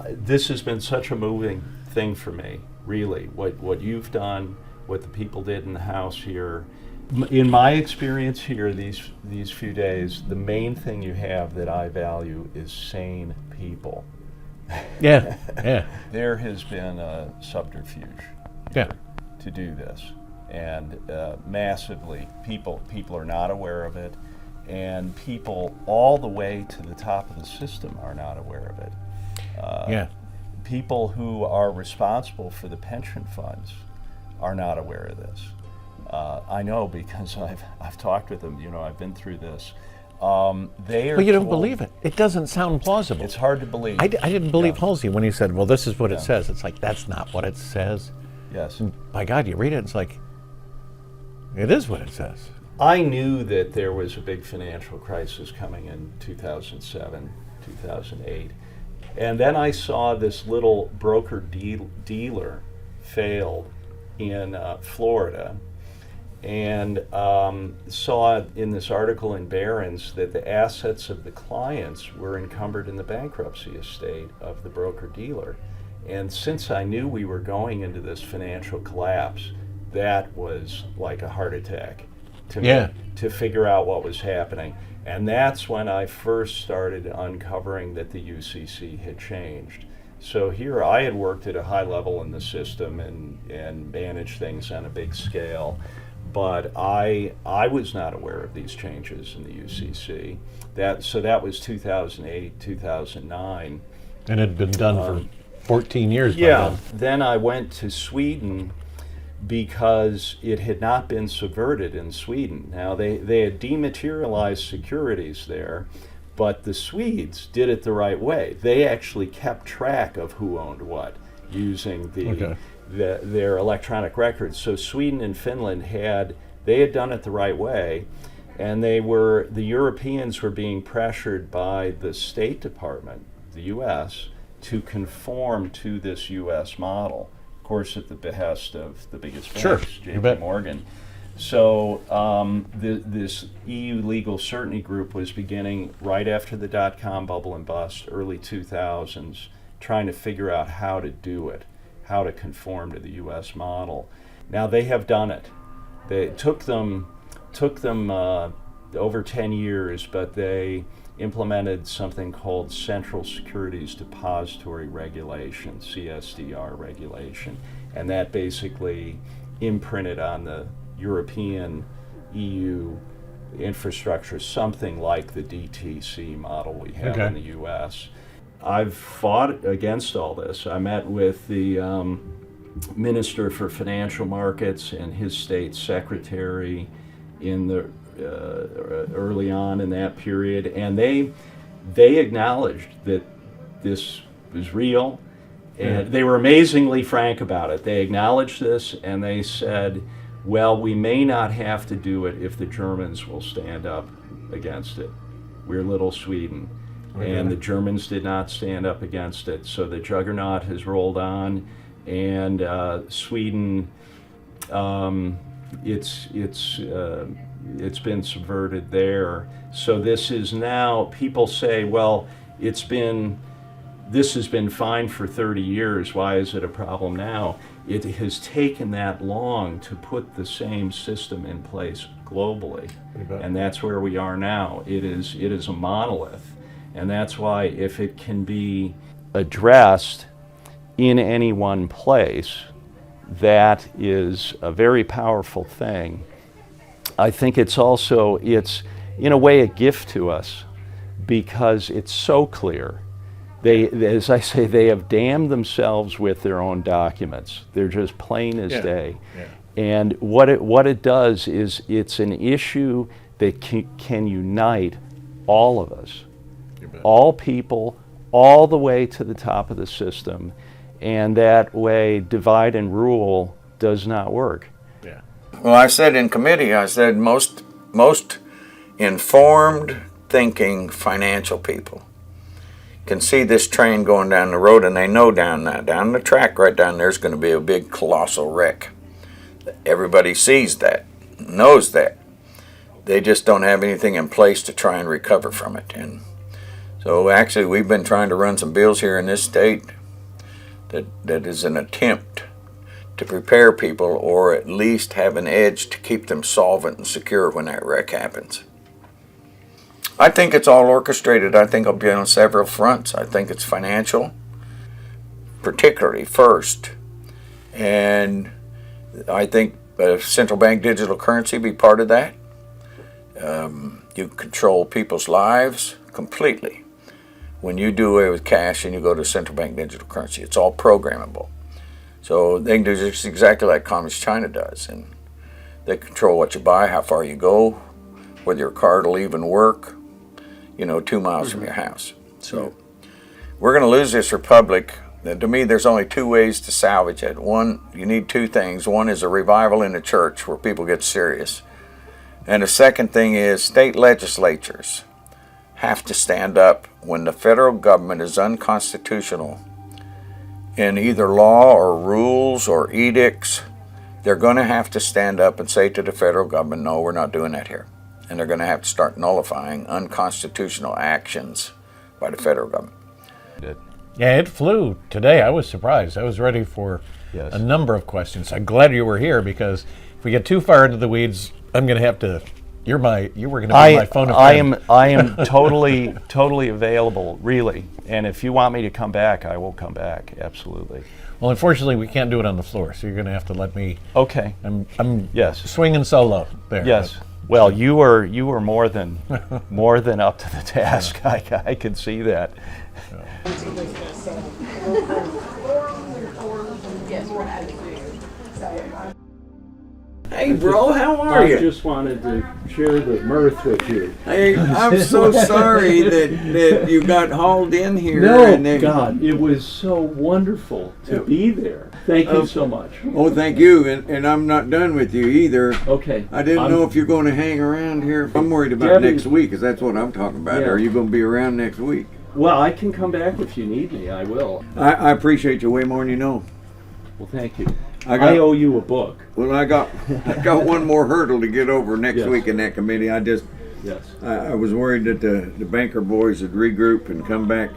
Speaker 1: This has been such a moving thing for me, really. What you've done, what the people did in the House here. In my experience here these few days, the main thing you have that I value is sane people.
Speaker 21: Yeah.
Speaker 1: There has been a subterfuge to do this, and massively, people are not aware of it, and people all the way to the top of the system are not aware of it. People who are responsible for the pension funds are not aware of this. I know because I've talked with them. I've been through this. They are.
Speaker 21: Well, you don't believe it. It doesn't sound plausible.
Speaker 1: It's hard to believe.
Speaker 21: I didn't believe Halsey when he said, "Well, this is what it says." It's like that's not what it says.
Speaker 1: Yes.
Speaker 21: And by God, you read it. It's like it is what it says.
Speaker 1: I knew that there was a big financial crisis coming in 2007, 2008. And then I saw this little broker dealer failed in Florida, and saw in this article in Barron's that the assets of the clients were encumbered in the bankruptcy estate of the broker dealer. And since I knew we were going into this financial collapse, that was like a heart attack to me, to figure out what was happening. And that's when I first started uncovering that the UCC had changed. So here I had worked at a high level in the system and managed things on a big scale, but I was not aware of these changes in the UCC. So that was 2008, 2009.
Speaker 21: And it had been done for 14 years by then.
Speaker 1: Then I went to Sweden because it had not been subverted in Sweden. Now, they had dematerialized securities there, but the Swedes did it the right way. They actually kept track of who owned what using their electronic records. So Sweden and Finland had done it the right way. And the Europeans were being pressured by the State Department, the U.S., to conform to this U.S. model, of course at the behest of the biggest banks, J.P. Morgan. So this EU legal certainty group was beginning right after the dot-com bubble and bust, early 2000s, trying to figure out how to do it, how to conform to the U.S. model. Now they have done it. It took them over 10 years, but they implemented something called Central Securities Depository Regulation, CSDR regulation, and that basically imprinted on the European EU infrastructure, something like the DTC model we have in the US. I've fought against all this. I met with the Minister for Financial Markets and his state secretary in the early on in that period, and they acknowledged that this was real, and they were amazingly frank about it. They acknowledged this, and they said, well, we may not have to do it if the Germans will stand up against it. We're little Sweden. And the Germans did not stand up against it, so the juggernaut has rolled on, and Sweden, it's been subverted there. So this is now, people say, well, this has been fine for 30 years, why is it a problem now? It has taken that long to put the same system in place globally, and that's where we are now. It is a monolith, and that's why if it can be addressed in any one place, that is a very powerful thing. I think it's in a way a gift to us because it's so clear. They, as I say, they have damned themselves with their own documents. They're just plain as day. And what it does is it's an issue that can unite all of us, all people, all the way to the top of the system. And that way, divide and rule does not work.
Speaker 2: Well, I said in committee, I said most informed, thinking financial people can see this train going down the road, and they know down the track right down there's going to be a big colossal wreck. Everybody sees that, knows that. They just don't have anything in place to try and recover from it. And so actually we've been trying to run some bills here in this state that is an attempt to prepare people, or at least have an edge to keep them solvent and secure when that wreck happens. I think it's all orchestrated. I think it'll be on several fronts. I think it's financial, particularly first. And I think central bank digital currency be part of that. You control people's lives completely. When you do away with cash and you go to central bank digital currency, it's all programmable. So they can do just exactly like Communist China does. And they control what you buy, how far you go, whether your card will even work, 2 miles from your house. So we're going to lose this republic. To me, there's only two ways to salvage it. One, you need two things. One is a revival in the church where people get serious. And the second thing is state legislatures have to stand up when the federal government is unconstitutional in either law or rules or edicts. They're going to have to stand up and say to the federal government, no, we're not doing that here. And they're going to have to start nullifying unconstitutional actions by the federal government.
Speaker 21: Yeah, it flew today. I was surprised. I was ready for a number of questions. I'm glad you were here, because if we get too far into the weeds, I'm going to have to. You were going to be my phone a friend.
Speaker 1: I am totally available, really. And if you want me to come back, I will come back. Absolutely.
Speaker 21: Well, unfortunately, we can't do it on the floor, so you're going to have to let me.
Speaker 1: Okay.
Speaker 21: I'm swinging solo there.
Speaker 1: Yes. But. Well, you were more than up to the task. Yeah. I can see that.
Speaker 2: Hey, bro, how are you?
Speaker 1: I just wanted to share the mirth with you.
Speaker 2: Hey, I'm so sorry that you got hauled in here.
Speaker 1: No, God, it was so wonderful to be there. Thank you so much.
Speaker 2: Oh, thank you, and I'm not done with you either.
Speaker 1: Okay.
Speaker 2: I didn't know if you're going to hang around here. I'm worried about
Speaker 1: Debbie,
Speaker 2: next week, because that's what I'm talking about.
Speaker 1: Yeah.
Speaker 2: Are you going to be around next week?
Speaker 1: Well, I can come back if you need me. I will.
Speaker 2: I appreciate you way more than you know.
Speaker 1: Well, thank you. I owe you a book.
Speaker 2: Well, I got one more hurdle to get over next
Speaker 1: Yes.
Speaker 2: week in that committee. I was worried that the banker boys would regroup and come back.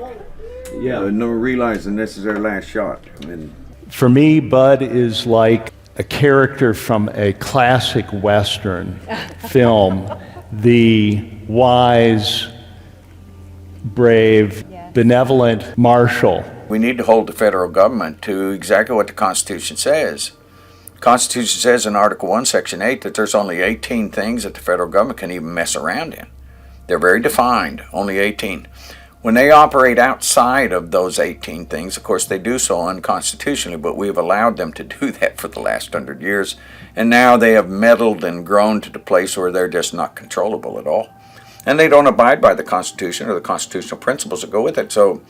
Speaker 1: Yeah.
Speaker 2: No, realizing this is their last shot.
Speaker 1: For me, Bud is like a character from a classic Western film. The wise, brave, benevolent marshal.
Speaker 2: We need to hold the federal government to exactly what the Constitution says. The Constitution says in Article 1, Section 8, that there's only 18 things that the federal government can even mess around in. They're very defined, only 18. When they operate outside of those 18 things, of course they do so unconstitutionally, but we've allowed them to do that for the last 100 years, and now they have meddled and grown to the place where they're just not controllable at all. And they don't abide by the Constitution or the constitutional principles that go with it. So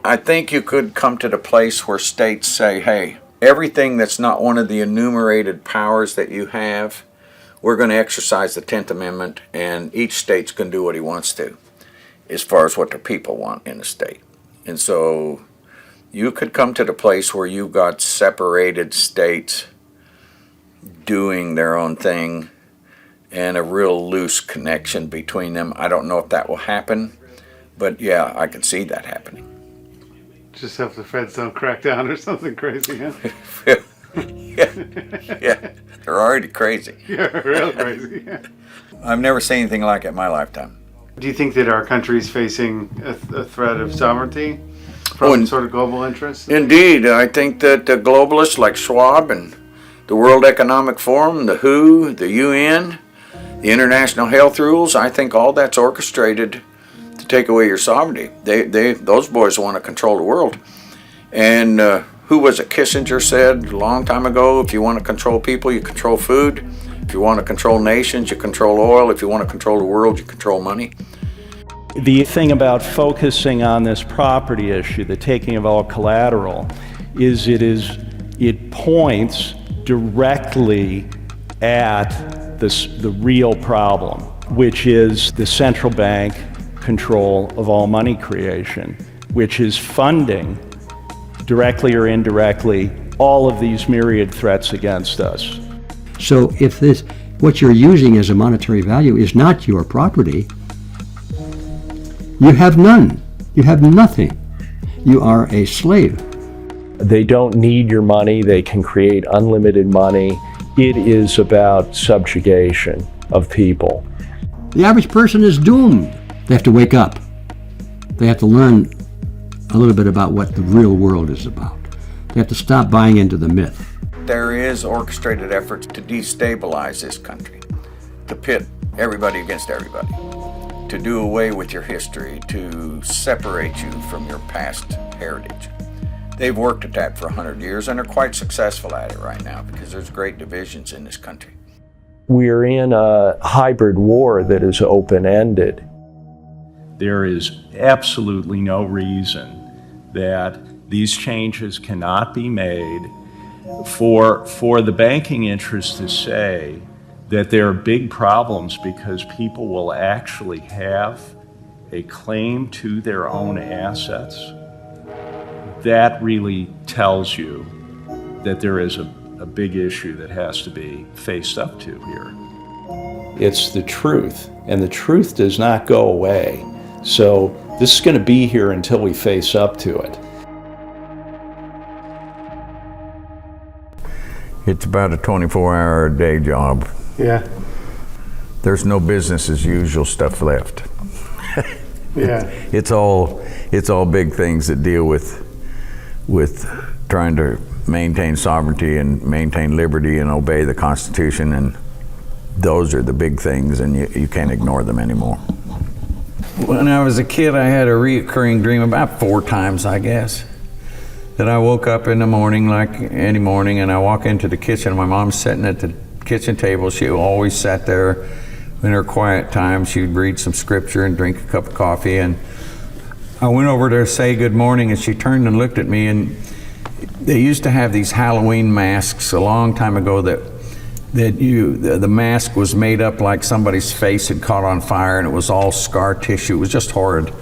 Speaker 2: I think you could come to the place where states say, hey, everything that's not one of the enumerated powers that you have, we're going to exercise the 10th Amendment, and each state's going to do what he wants to as far as what the people want in the state. And so you could come to the place where you've got separated states doing their own thing and a real loose connection between them. I don't know if that will happen, but yeah, I can see that happening.
Speaker 14: Just hope the feds don't crack down or something crazy, huh?
Speaker 2: yeah, they're already crazy.
Speaker 14: Yeah, real crazy. Yeah.
Speaker 2: I've never seen anything like it in my lifetime.
Speaker 14: Do you think that our country is facing a threat of sovereignty from sort of global interests?
Speaker 2: Indeed, I think that the globalists like Schwab and the World Economic Forum, the WHO, the UN, the International Health Rules, I think all that's orchestrated to take away your sovereignty. Those boys want to control the world. And who was it? Kissinger said a long time ago, if you want to control people, you control food. If you want to control nations, you control oil. If you want to control the world, you control money.
Speaker 1: The thing about focusing on this property issue, the taking of all collateral, is it points directly at the real problem, which is the central bank control of all money creation, which is funding, directly or indirectly, all of these myriad threats against us.
Speaker 4: So if what you're using as a monetary value is not your property, you have none. You have nothing. You are a slave.
Speaker 1: They don't need your money. They can create unlimited money. It is about subjugation of people.
Speaker 4: The average person is doomed. They have to wake up. They have to learn a little bit about what the real world is about. They have to stop buying into the myth.
Speaker 2: There is orchestrated efforts to destabilize this country, to pit everybody against everybody, to do away with your history, to separate you from your past heritage. They've worked at that for 100 years and are quite successful at it right now because there's great divisions in this country.
Speaker 1: We're in a hybrid war that is open-ended. There is absolutely no reason that these changes cannot be made for the banking interest to say that there are big problems because people will actually have a claim to their own assets. That really tells you that there is a big issue that has to be faced up to here. It's the truth, and the truth does not go away. So this is going to be here until we face up to it.
Speaker 2: It's about a 24-hour day job.
Speaker 14: Yeah.
Speaker 2: There's no business as usual stuff left.
Speaker 14: Yeah.
Speaker 2: It's all big things that deal with trying to maintain sovereignty and maintain liberty and obey the Constitution, and those are the big things, and you can't ignore them anymore. When I was a kid, I had a recurring dream about 4 times, I guess, that I woke up in the morning like any morning, and I walk into the kitchen and my mom's sitting at the kitchen table. She always sat there in her quiet time. She would read some scripture and drink a cup of coffee. And I went over to say good morning, and she turned and looked at me. And they used to have these Halloween masks a long time ago that the mask was made up like somebody's face had caught on fire, and it was all scar tissue. It was just horrid.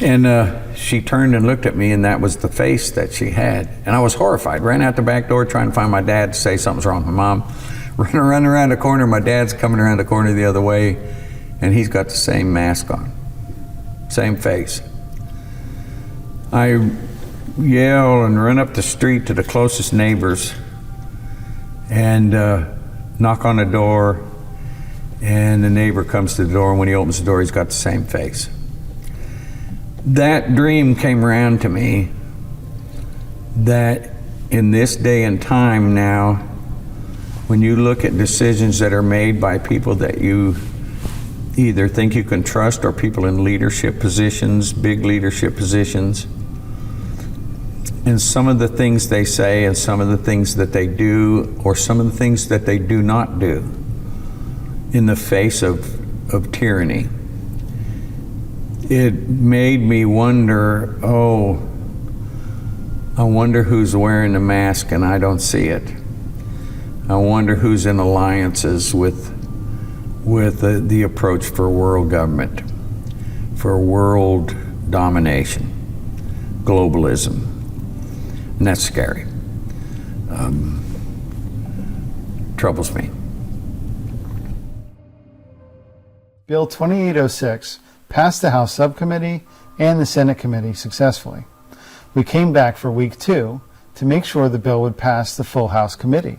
Speaker 2: And she turned and looked at me, and that was the face that she had. And I was horrified. Ran out the back door trying to find my dad to say something's wrong with my mom. Running around the corner, my dad's coming around the corner the other way, and he's got the same mask on, same face. I yell and run up the street to the closest neighbors and knock on the door, and the neighbor comes to the door, and when he opens the door, he's got the same face. That dream came around to me that in this day and time now, when you look at decisions that are made by people that you either think you can trust or people in leadership positions, big leadership positions, and some of the things they say and some of the things that they do or some of the things that they do not do in the face of tyranny, it made me wonder, I wonder who's wearing the mask and I don't see it. I wonder who's in alliances with the approach for world government, for world domination, globalism. And that's scary. Troubles me.
Speaker 7: Bill 2806 passed the House Subcommittee and the Senate Committee successfully. We came back for week 2 to make sure the bill would pass the full House Committee.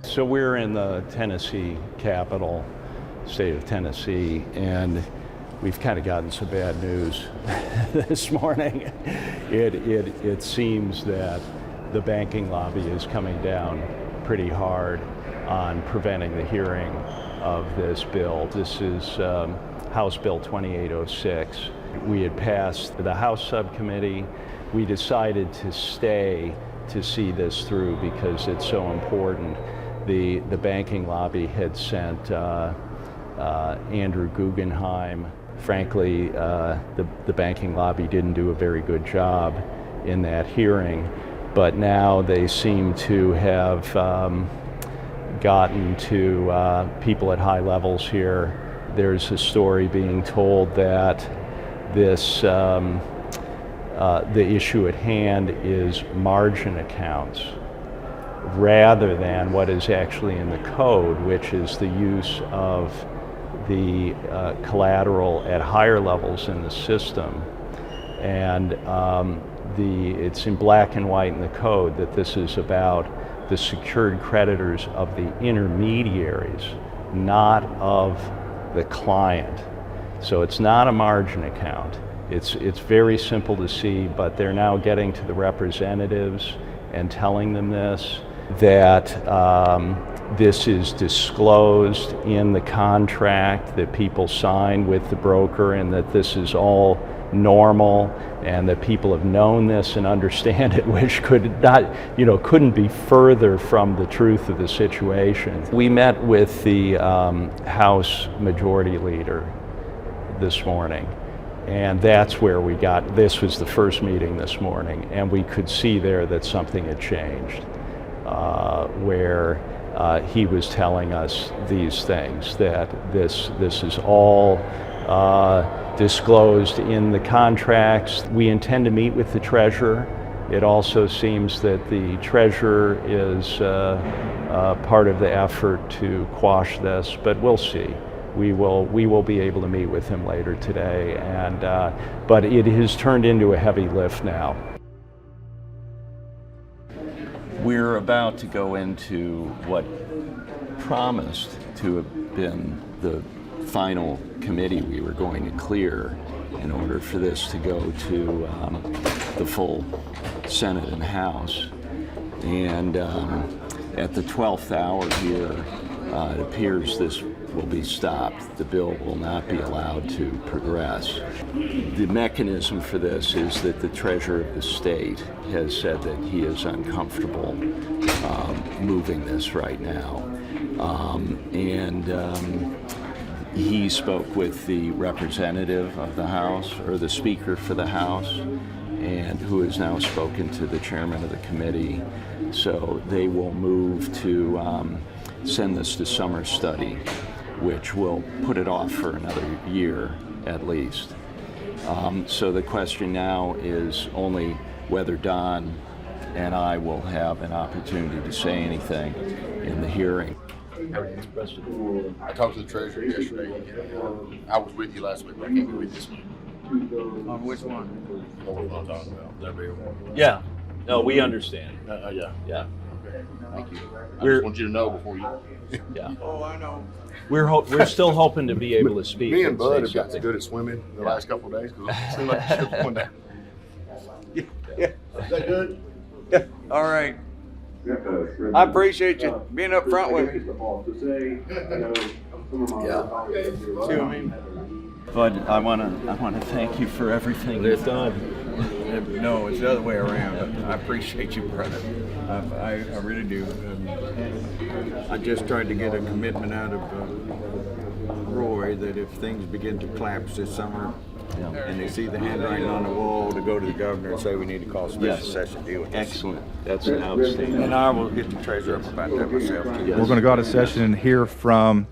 Speaker 1: So we're in the Tennessee capital, state of Tennessee, and we've kind of gotten some bad news this morning. It seems that the banking lobby is coming down pretty hard on preventing the hearing of this bill. This is House Bill 2806. We had passed the House Subcommittee. We decided to stay to see this through because it's so important. The banking lobby had sent Andrew Guggenheim. Frankly, the banking lobby didn't do a very good job in that hearing, but now they seem to have gotten to people at high levels here. There's a story being told that this the issue at hand is margin accounts, rather than what is actually in the code, which is the use of the collateral at higher levels in the system. And it's in black and white in the code that this is about the secured creditors of the intermediaries, not of the client. So it's not a margin account. It's very simple to see, but they're now getting to the representatives and telling them this, that this is disclosed in the contract that people sign with the broker, and that this is all normal, and that people have known this and understand it, which couldn't be further from the truth of the situation. We met with the House Majority Leader this morning, and that's where we got, this was the first meeting this morning, and we could see there that something had changed, where he was telling us these things, that this is all disclosed in the contracts. We intend to meet with the treasurer. It also seems that the treasurer is part of the effort to quash this, but we'll see. We will be able to meet with him later today, and but it has turned into a heavy lift now. We're about to go into what promised to have been the final committee we were going to clear in order for this to go to the full Senate and House. And at the 12th hour here, it appears this will be stopped. The bill will not be allowed to progress. The mechanism for this is that the Treasurer of the State has said that he is uncomfortable moving this right now. He spoke with the representative of the House, or the Speaker for the House, and who has now spoken to the chairman of the committee. So they will move to send this to summer study, which will put it off for another year at least. So the question now is only whether Don and I will have an opportunity to say anything in the hearing.
Speaker 6: I talked to the treasurer yesterday. I was with you last week, but I can't be with you this week.
Speaker 2: On which one?
Speaker 6: What we're talking about. That'd be
Speaker 1: Yeah. No, we understand.
Speaker 6: Yeah.
Speaker 1: Yeah.
Speaker 6: Okay. Thank you. I just want you to know before you.
Speaker 1: Yeah.
Speaker 2: Oh, I know.
Speaker 1: We're still hoping to be able to speak.
Speaker 6: Me and Bud have gotten good at swimming the last couple of days because it seemed like the ship's going down.
Speaker 2: Yeah.
Speaker 6: Is that good?
Speaker 2: Yeah. All right. I appreciate you being up front with me.
Speaker 1: Yeah.
Speaker 2: See what I mean?
Speaker 1: Bud, I want to thank you for everything you've done.
Speaker 2: No, it's the other way around. I appreciate you, brother. I really do. I just tried to get a commitment out of Roy that if things begin to collapse this summer, and they see the handwriting on the wall, to go to the governor and say we need to call a special session to deal with this.
Speaker 1: Excellent. That's an outstanding.
Speaker 2: And I will get the treasurer up about that myself.
Speaker 12: We're going to go out of session and hear from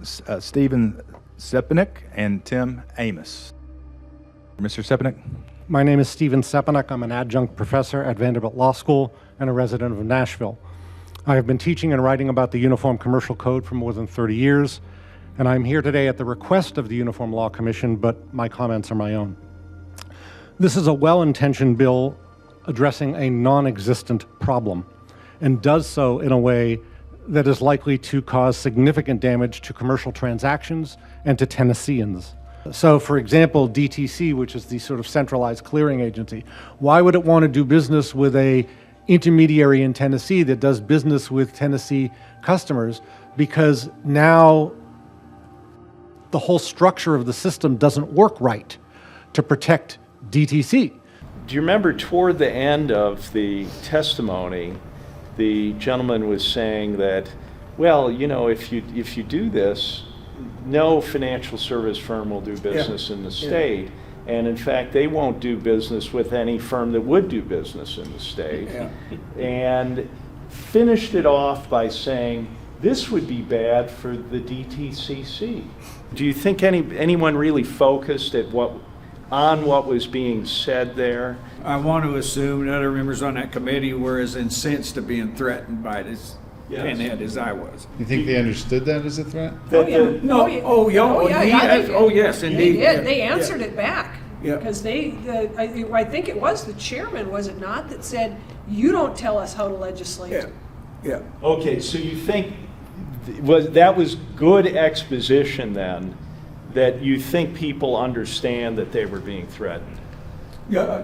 Speaker 12: Stephen Sepanik and Tim Amos. Mr. Sepanik.
Speaker 23: My name is Stephen Sepanik. I'm an adjunct professor at Vanderbilt Law School and a resident of Nashville. I have been teaching and writing about the Uniform Commercial Code for more than 30 years, and I'm here today at the request of the Uniform Law Commission, but my comments are my own. This is a well-intentioned bill addressing a non-existent problem, and does so in a way that is likely to cause significant damage to commercial transactions and to Tennesseans. So, for example, DTC, which is the sort of centralized clearing agency, why would it want to do business with a intermediary in Tennessee that does business with Tennessee customers? Because now the whole structure of the system doesn't work right to protect DTC.
Speaker 1: Do you remember toward the end of the testimony, the gentleman was saying that, well, you know, if you do this, no financial service firm will do business in the state. And in fact, they won't do business with any firm that would do business in the state. And finished it off by saying, this would be bad for the DTCC. Do you think anyone really focused on what was being said there?
Speaker 2: I want to assume that other members on that committee were as incensed to being threatened by this pinhead as I was.
Speaker 14: You think they understood that as a threat?
Speaker 2: Yes, indeed.
Speaker 24: They did. They answered it back.
Speaker 2: Yeah.
Speaker 24: Because I think it was the chairman, was it not, that said, you don't tell us how to legislate.
Speaker 2: Yeah.
Speaker 1: Okay, so you think that was good exposition then, that you think people understand that they were being threatened?
Speaker 2: Yeah.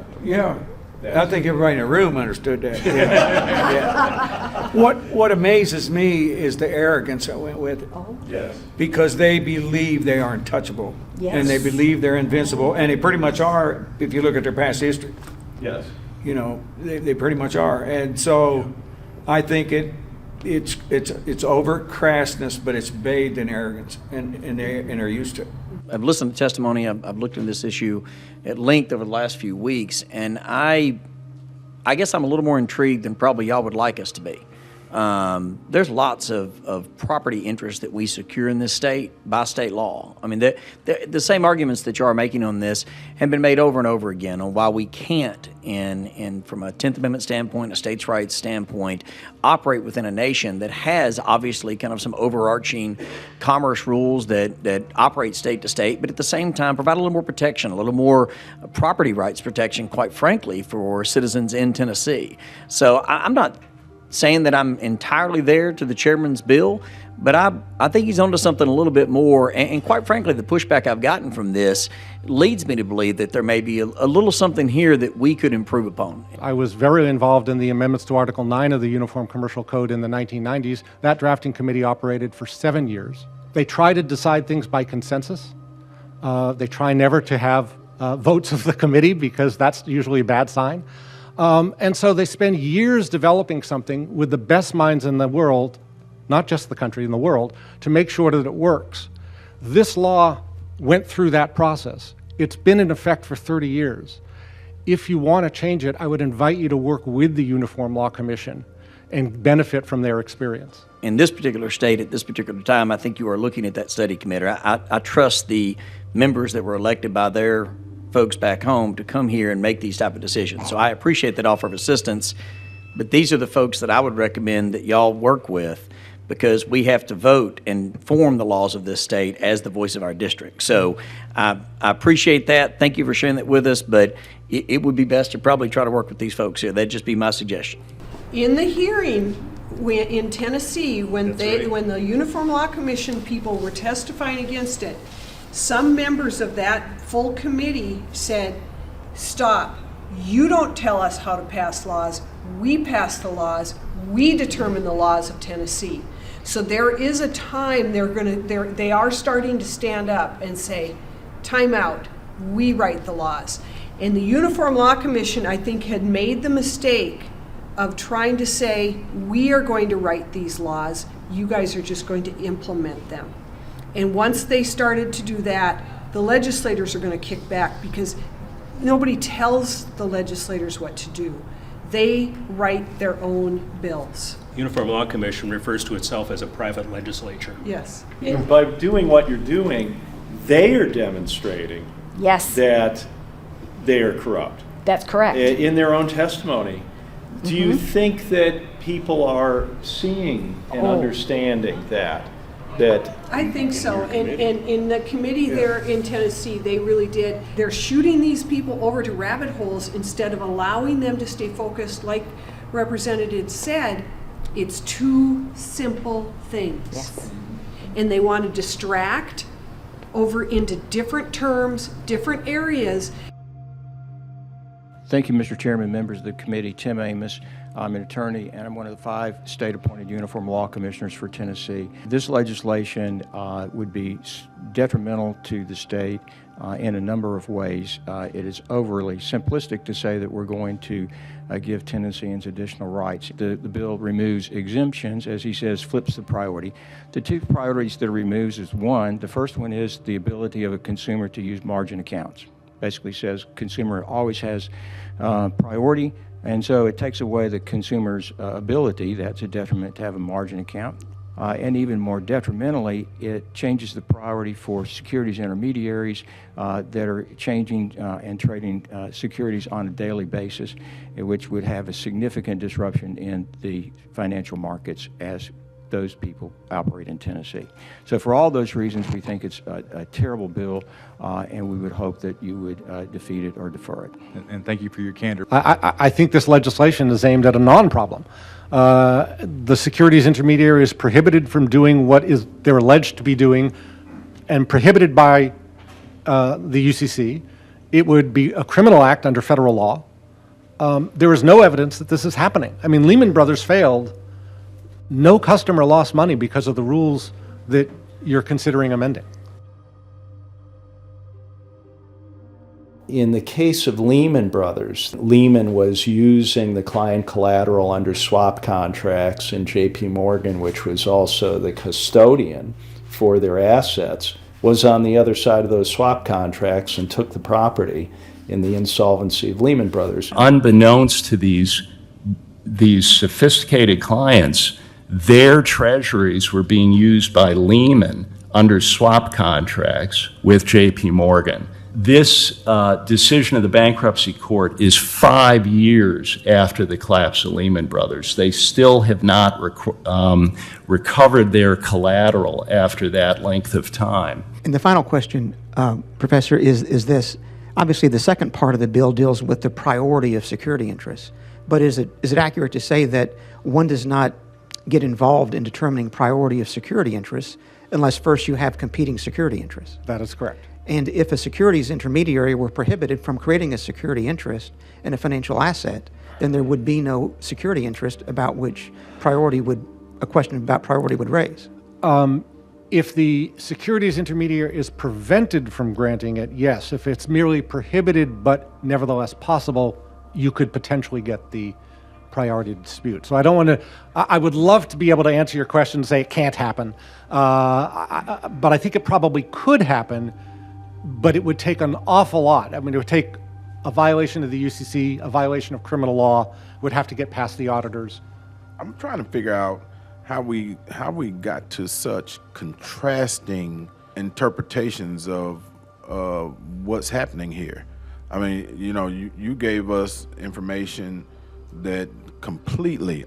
Speaker 2: I think everybody in the room understood that. Yeah. What amazes me is the arrogance that went with it.
Speaker 1: Yes.
Speaker 2: Because they believe they are untouchable.
Speaker 24: Yes.
Speaker 2: And they believe they're invincible. And they pretty much are, if you look at their past history.
Speaker 1: Yes.
Speaker 2: You know, they pretty much are. And so I think it's over crassness, but it's bathed in arrogance, and they're used to it.
Speaker 25: I've listened to testimony. I've looked into this issue at length over the last few weeks, and I guess I'm a little more intrigued than probably y'all would like us to be. There's lots of property interests that we secure in this state by state law. I mean, the same arguments that you are making on this have been made over and over again on why we can't, from a 10th Amendment standpoint, a states' rights standpoint, operate within a nation that has obviously kind of some overarching commerce rules that operate state to state, but at the same time provide a little more protection, a little more property rights protection, quite frankly, for citizens in Tennessee. So I'm not saying that I'm entirely there to the chairman's bill, but I think he's onto something a little bit more. And quite frankly, the pushback I've gotten from this leads me to believe that there may be a little something here that we could improve upon.
Speaker 23: I was very involved in the amendments to Article 9 of the Uniform Commercial Code in the 1990s. That drafting committee operated for 7 years. They try to decide things by consensus. They try never to have votes of the committee because that's usually a bad sign. And so they spend years developing something with the best minds in the world, not just the country, in the world, to make sure that it works. This law went through that process. It's been in effect for 30 years. If you want to change it, I would invite you to work with the Uniform Law Commission and benefit from their experience.
Speaker 25: In this particular state, at this particular time, I think you are looking at that study committee. I trust the members that were elected by their folks back home to come here and make these type of decisions. So I appreciate that offer of assistance, but these are the folks that I would recommend that y'all work with, because we have to vote and form the laws of this state as the voice of our district. So I appreciate that. Thank you for sharing that with us, but it would be best to probably try to work with these folks here. That'd just be my suggestion.
Speaker 24: In the hearing in Tennessee, when the Uniform Law Commission people were testifying against it, some members of that full committee said, stop, you don't tell us how to pass laws, we pass the laws, we determine the laws of Tennessee. So there is a time they are starting to stand up and say, time out, we write the laws. And the Uniform Law Commission, I think, had made the mistake of trying to say, we are going to write these laws, you guys are just going to implement them. And once they started to do that, the legislators are going to kick back, because nobody tells the legislators what to do. They write their own bills.
Speaker 5: Uniform Law Commission refers to itself as a private legislature.
Speaker 24: Yes.
Speaker 9: And by doing what you're doing, they are demonstrating that they are corrupt.
Speaker 8: That's correct.
Speaker 9: In their own testimony. Do you think that people are seeing and understanding that?
Speaker 24: I think so. And in the committee there in Tennessee, they really did. They're shooting these people over to rabbit holes instead of allowing them to stay focused. Like Representative said, it's two simple things.
Speaker 8: Yes.
Speaker 24: And they want to distract over into different terms, different areas.
Speaker 18: Thank you, Mr. Chairman, members of the committee. Tim Amos. I'm an attorney, and I'm one of the 5 state-appointed uniform law commissioners for Tennessee. This legislation would be detrimental to the state in a number of ways. It is overly simplistic to say that we're going to give Tennesseans additional rights. The bill removes exemptions, as he says, flips the priority. The 2 priorities that it removes is, one, the first one is the ability of a consumer to use margin accounts. Basically says consumer always has priority, and so it takes away the consumer's ability. That's a detriment to have a margin account. And even more detrimentally, it changes the priority for securities intermediaries that are changing and trading securities on a daily basis, which would have a significant disruption in the financial markets as those people operate in Tennessee. So for all those reasons, we think it's a terrible bill, and we would hope that you would defeat it or defer it.
Speaker 12: And thank you for your candor.
Speaker 23: I think this legislation is aimed at a non-problem. The securities intermediary is prohibited from doing what they're alleged to be doing, and prohibited by the UCC. It would be a criminal act under federal law. There is no evidence that this is happening. I mean, Lehman Brothers failed. No customer lost money because of the rules that you're considering amending.
Speaker 1: In the case of Lehman Brothers, Lehman was using the client collateral under swap contracts, and JP Morgan, which was also the custodian for their assets, was on the other side of those swap contracts and took the property in the insolvency of Lehman Brothers. Unbeknownst to these sophisticated clients, their treasuries were being used by Lehman under swap contracts with JP Morgan. This decision of the bankruptcy court is 5 years after the collapse of Lehman Brothers. They still have not recovered their collateral after that length of time.
Speaker 19: And the final question, Professor, is this. Obviously, the second part of the bill deals with the priority of security interests. But is it accurate to say that one does not get involved in determining priority of security interests unless first you have competing security interests?
Speaker 23: That is correct.
Speaker 19: And if a securities intermediary were prohibited from creating a security interest in a financial asset, then there would be no security interest about which a question about priority would raise.
Speaker 23: If the securities intermediary is prevented from granting it, yes. If it's merely prohibited but nevertheless possible, you could potentially get the priority dispute. So I don't want to, I would love to be able to answer your question and say it can't happen. But I think it probably could happen, but it would take an awful lot. I mean, it would take a violation of the UCC, a violation of criminal law, would have to get past the auditors.
Speaker 16: I'm trying to figure out how we got to such contrasting interpretations of what's happening here. I mean, you know, you gave us information that completely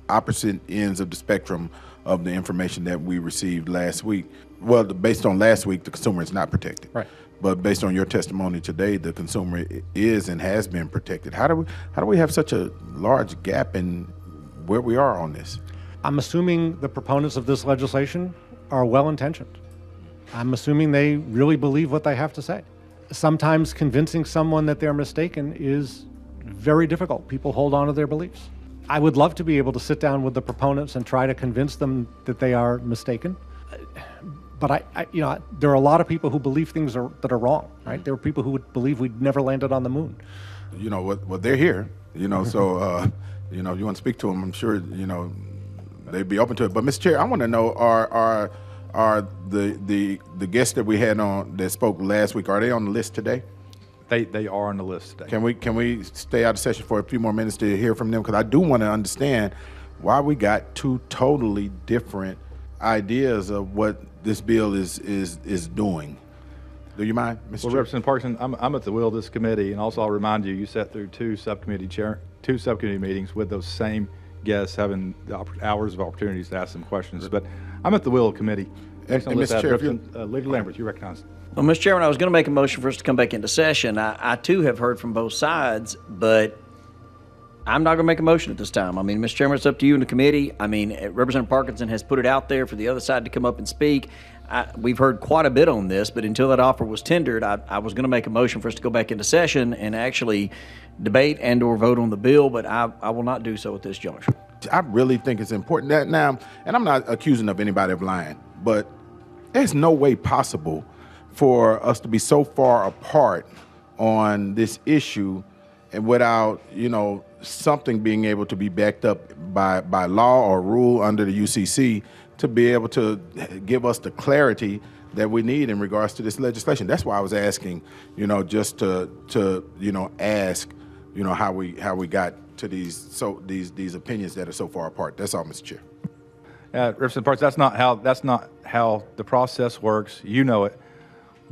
Speaker 16: opposite ends of the spectrum of the information that we received last week. Well, based on last week, the consumer is not protected.
Speaker 23: Right.
Speaker 16: But based on your testimony today, the consumer is and has been protected. How do we have such a large gap in where we are on this?
Speaker 23: I'm assuming the proponents of this legislation are well-intentioned. I'm assuming they really believe what they have to say. Sometimes convincing someone that they're mistaken is very difficult. People hold on to their beliefs. I would love to be able to sit down with the proponents and try to convince them that they are mistaken. But you know, there are a lot of people who believe things that are wrong, right? There are people who would believe we'd never landed on the moon.
Speaker 16: You know what? They're here. You know, so you know, if you want to speak to them, I'm sure you know they'd be open to it. But Mr. Chair, I want to know are the guests that we had on that spoke last week, are they on the list today?
Speaker 12: They are on the list today.
Speaker 16: Can we stay out of session for a few more minutes to hear from them? Because I do want to understand why we got two totally different ideas of what this bill is doing. Do you mind, Mr.
Speaker 12: Well,
Speaker 16: Chair?
Speaker 12: Representative Parkinson, I'm at the will of this committee, and also I'll remind you, you sat through two subcommittee meetings with those same guests, having the hours of opportunities to ask them questions. But I'm at the will of the committee.
Speaker 16: And Mr. Chair,
Speaker 12: Leader Lambert, you recognize.
Speaker 25: Well, Mr. Chairman, I was going to make a motion for us to come back into session. I too have heard from both sides, but I'm not going to make a motion at this time. I mean, Mr. Chairman, it's up to you and the committee. I mean, Representative Parkinson has put it out there for the other side to come up and speak. We've heard quite a bit on this, but until that offer was tendered, I was going to make a motion for us to go back into session and actually debate and or vote on the bill, but I will not do so at this juncture.
Speaker 16: I really think it's important that now, and I'm not accusing of anybody of lying, but there's no way possible for us to be so far apart on this issue and without, you know, something being able to be backed up by law or rule under the UCC to be able to give us the clarity that we need in regards to this legislation. That's why I was asking, you know, just to you know, ask, you know, how we got to these opinions that are so far apart. That's all, Mr. Chair.
Speaker 12: Representative Parks, that's not how the process works. You know it.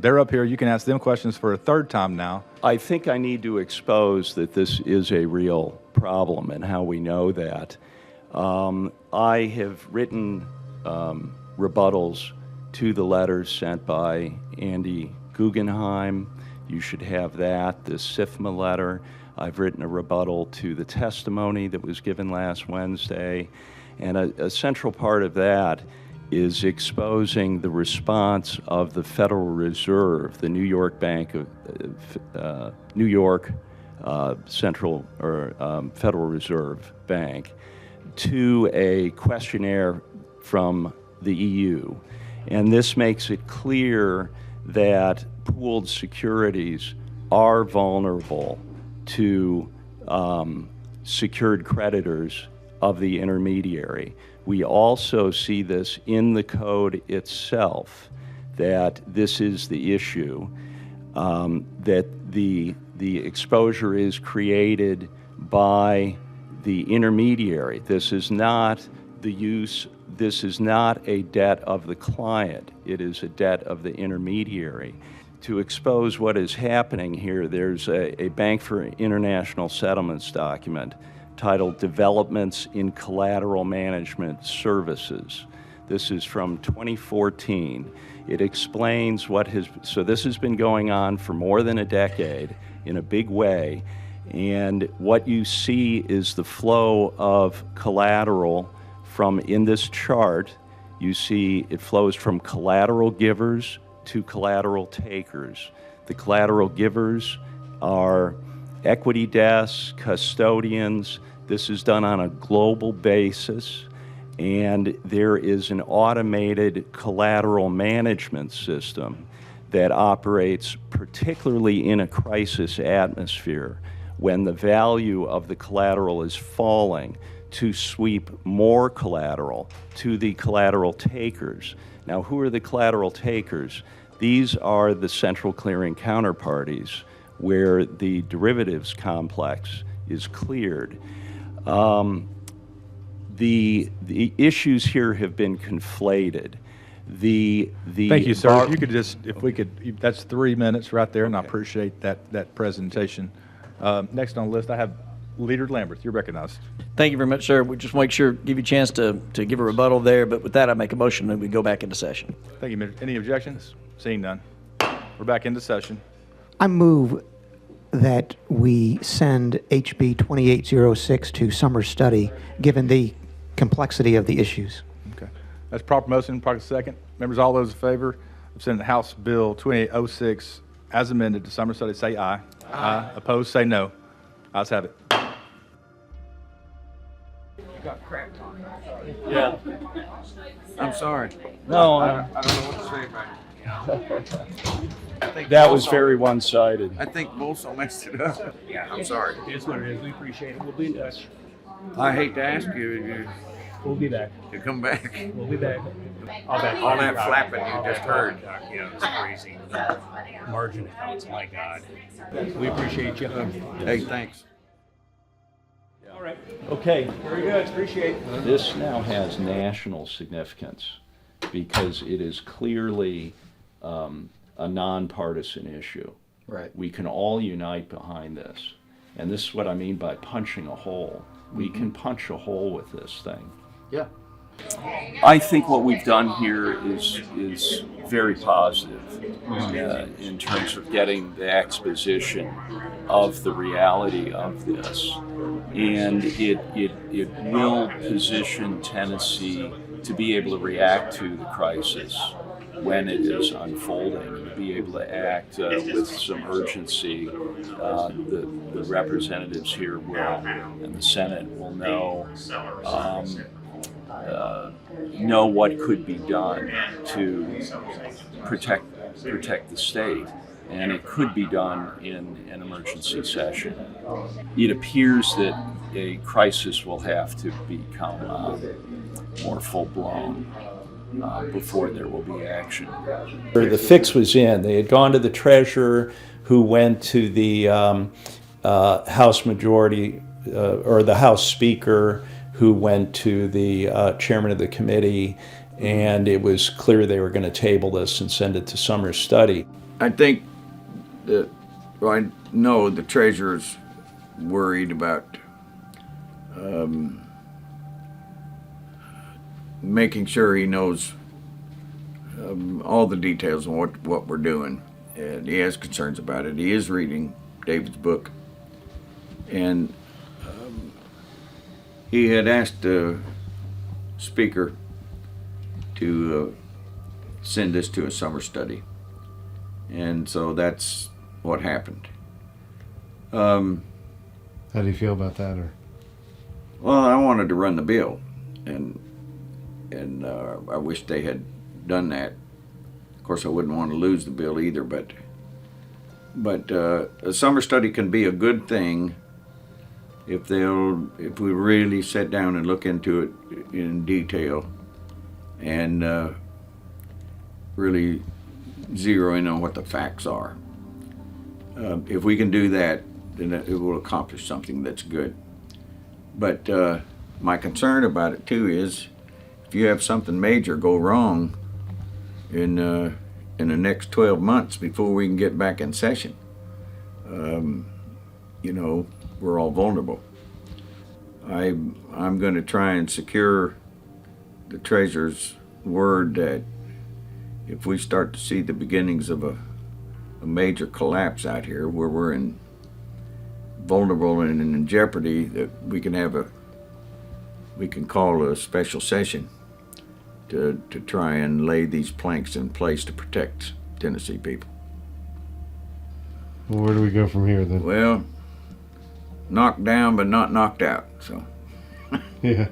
Speaker 12: They're up here. You can ask them questions for a third time now.
Speaker 1: I think I need to expose that this is a real problem and how we know that. I have written rebuttals to the letters sent by Andy Guggenheim. You should have that, the SIFMA letter. I've written a rebuttal to the testimony that was given last Wednesday. And a central part of that is exposing the response of the Federal Reserve, the New York Bank of New York Central or Federal Reserve Bank, to a questionnaire from the EU. And this makes it clear that pooled securities are vulnerable to secured creditors of the intermediary. We also see this in the code itself, that this is the issue, that the exposure is created by the intermediary. This is not a debt of the client, it is a debt of the intermediary. To expose what is happening here, there's a Bank for International Settlements document titled Developments in Collateral Management Services. This is from 2014. It explains so this has been going on for more than a decade in a big way, and what you see is the flow of collateral in this chart, you see it flows from collateral givers to collateral takers. The collateral givers are equity desks, custodians. This is done on a global basis,
Speaker 9: And there is an automated collateral management system that operates particularly in a crisis atmosphere when the value of the collateral is falling, to sweep more collateral to the collateral takers. Now, who are the collateral takers? These are the central clearing counterparties where the derivatives complex is cleared. The issues here have been conflated.
Speaker 12: Thank you, sir. If you could just, if we could, that's 3 minutes right there, and I appreciate that presentation. Next on the list, I have Leader Lambert. You're recognized.
Speaker 25: Thank you very much, sir. We just make sure, give you a chance to give a rebuttal there, but with that, I make a motion that we go back into session.
Speaker 12: Thank you, Major. Any objections? Seeing none. We're back into session.
Speaker 19: I move that we send HB 2806 to summer study, given the complexity of the issues.
Speaker 12: Okay. That's proper motion, proper second. Members, all those in favor of sending House Bill 2806 as amended to summer study, say aye. Aye. Opposed, say no. Ayes have it.
Speaker 2: You got cracked on.
Speaker 9: Yeah.
Speaker 2: I'm sorry.
Speaker 9: No,
Speaker 2: I don't know what to say about it. I think
Speaker 9: that was very one-sided.
Speaker 2: I think Bolso messed it up. Yeah, I'm sorry.
Speaker 5: It's what it is. We appreciate it. We'll be in touch.
Speaker 2: I hate to ask you
Speaker 5: We'll be back.
Speaker 2: to come back.
Speaker 5: We'll be back.
Speaker 2: All that flapping you just heard.
Speaker 5: You know, it's crazy. Margin accounts, my God. We appreciate you.
Speaker 2: Hey, thanks.
Speaker 9: All right. Okay. Very good. Appreciate it. This now has national significance because it is clearly a nonpartisan issue.
Speaker 25: Right.
Speaker 9: We can all unite behind this. And this is what I mean by punching a hole. We can punch a hole with this thing.
Speaker 25: Yeah.
Speaker 9: I think what we've done here is very positive in terms of getting the exposition of the reality of this. And it will position Tennessee to be able to react to the crisis when it is unfolding, and to be able to act with some urgency. The representatives here will, and the Senate will know what could be done to protect the state, and it could be done in an emergency session. It appears that a crisis will have to become more full-blown before there will be action. The fix was in. They had gone to the treasurer, who went to the House majority, or the House Speaker, who went to the chairman of the committee, and it was clear they were going to table this and send it to summer study.
Speaker 2: I think that, well, I know the treasurer's worried about making sure he knows all the details on what we're doing. And he has concerns about it. He is reading David's book. And he had asked the speaker to send this to a summer study. And so that's what happened.
Speaker 7: How do you feel about that? Or?
Speaker 2: Well, I wanted to run the bill, and I wish they had done that. Of course, I wouldn't want to lose the bill either, but a summer study can be a good thing if we really sit down and look into it in detail and really zero in on what the facts are. If we can do that, then it will accomplish something that's good. But my concern about it too is, if you have something major go wrong in the next 12 months before we can get back in session, we're all vulnerable. I'm going to try and secure the treasurer's word that if we start to see the beginnings of a major collapse out here where we're vulnerable and in jeopardy, that we can call a special session to try and lay these planks in place to protect Tennessee people.
Speaker 7: Well, where do we go from here then?
Speaker 2: Well, knocked down but not knocked out. So
Speaker 7: yeah.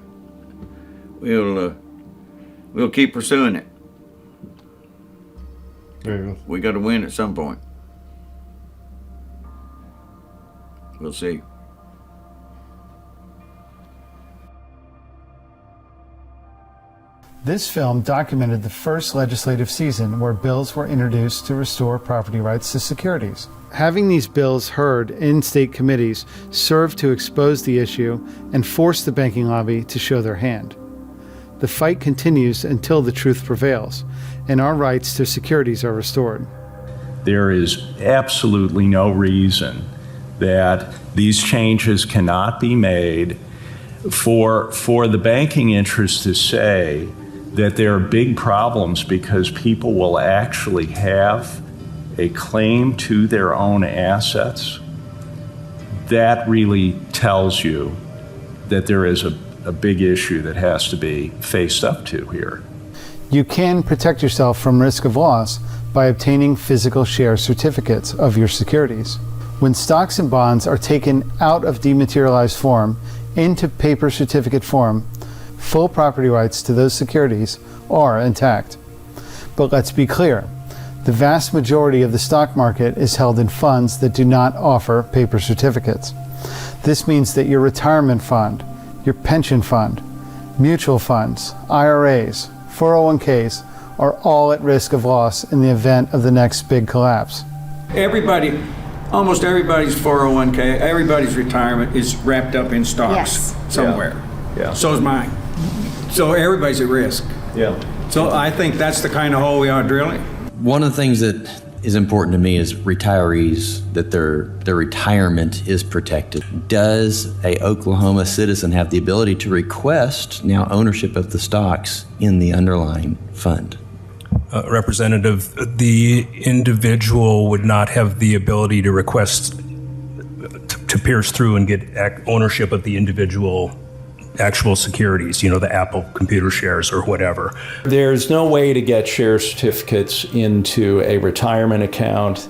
Speaker 2: we'll keep pursuing it. We got to win at some point. We'll see.
Speaker 7: This film documented the first legislative season where bills were introduced to restore property rights to securities. Having these bills heard in state committees served to expose the issue and force the banking lobby to show their hand. The fight continues until the truth prevails, and our rights to securities are restored.
Speaker 9: There is absolutely no reason that these changes cannot be made for the banking interest to say that there are big problems because people will actually have a claim to their own assets. That really tells you that there is a big issue that has to be faced up to here.
Speaker 7: You can protect yourself from risk of loss by obtaining physical share certificates of your securities. When stocks and bonds are taken out of dematerialized form into paper certificate form, full property rights to those securities are intact. But let's be clear, the vast majority of the stock market is held in funds that do not offer paper certificates. This means that your retirement fund, your pension fund, mutual funds, IRAs, 401ks are all at risk of loss in the event of the next big collapse.
Speaker 2: Almost everybody's 401k, everybody's retirement is wrapped up in stocks somewhere.
Speaker 9: Yeah.
Speaker 2: So is mine. So everybody's at risk.
Speaker 9: Yeah.
Speaker 2: So I think that's the kind of hole we are drilling.
Speaker 8: One of the things that is important to me is retirees, that their retirement is protected. Does a Oklahoma citizen have the ability to request now ownership of the stocks in the underlying fund?
Speaker 5: Representative, the individual would not have the ability to request to pierce through and get ownership of the individual actual securities, the Apple computer shares or whatever.
Speaker 1: There's no way to get share certificates into a retirement account.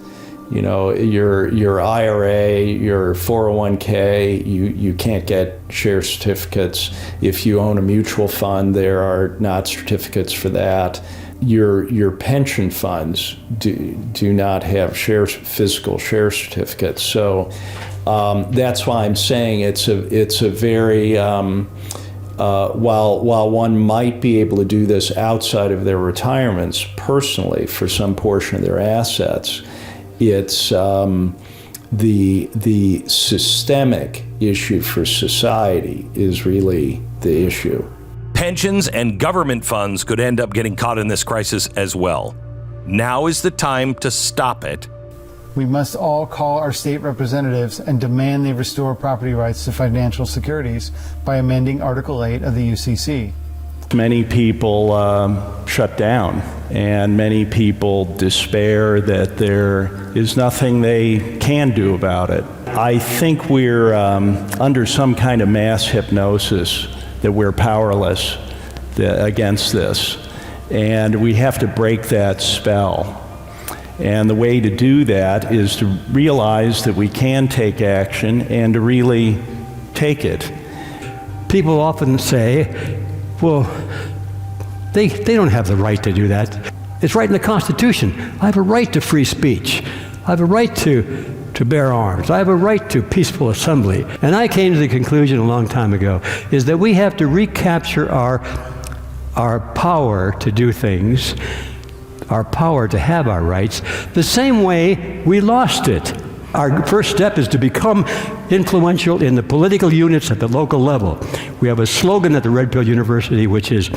Speaker 1: Your IRA, your 401k, you can't get share certificates. If you own a mutual fund, there are not certificates for that. Your pension funds do not have physical share certificates. So that's why I'm saying it's a very while one might be able to do this outside of their retirements personally for some portion of their assets, it's the systemic issue for society is really the issue.
Speaker 10: Pensions and government funds could end up getting caught in this crisis as well. Now is the time to stop it.
Speaker 7: We must all call our state representatives and demand they restore property rights to financial securities by amending Article 8 of the UCC.
Speaker 9: Many people shut down, and many people despair that there is nothing they can do about it. I think we're under some kind of mass hypnosis that we're powerless against this, and we have to break that spell. And the way to do that is to realize that we can take action and to really take it.
Speaker 4: People often say, well, they don't have the right to do that. It's right in the Constitution. I have a right to free speech. I have a right to bear arms. I have a right to peaceful assembly. And I came to the conclusion a long time ago is that we have to recapture our power to do things, our power to have our rights, the same way we lost it. Our first step is to become influential in the political units at the local level. We have a slogan at the Red Pill University, which is,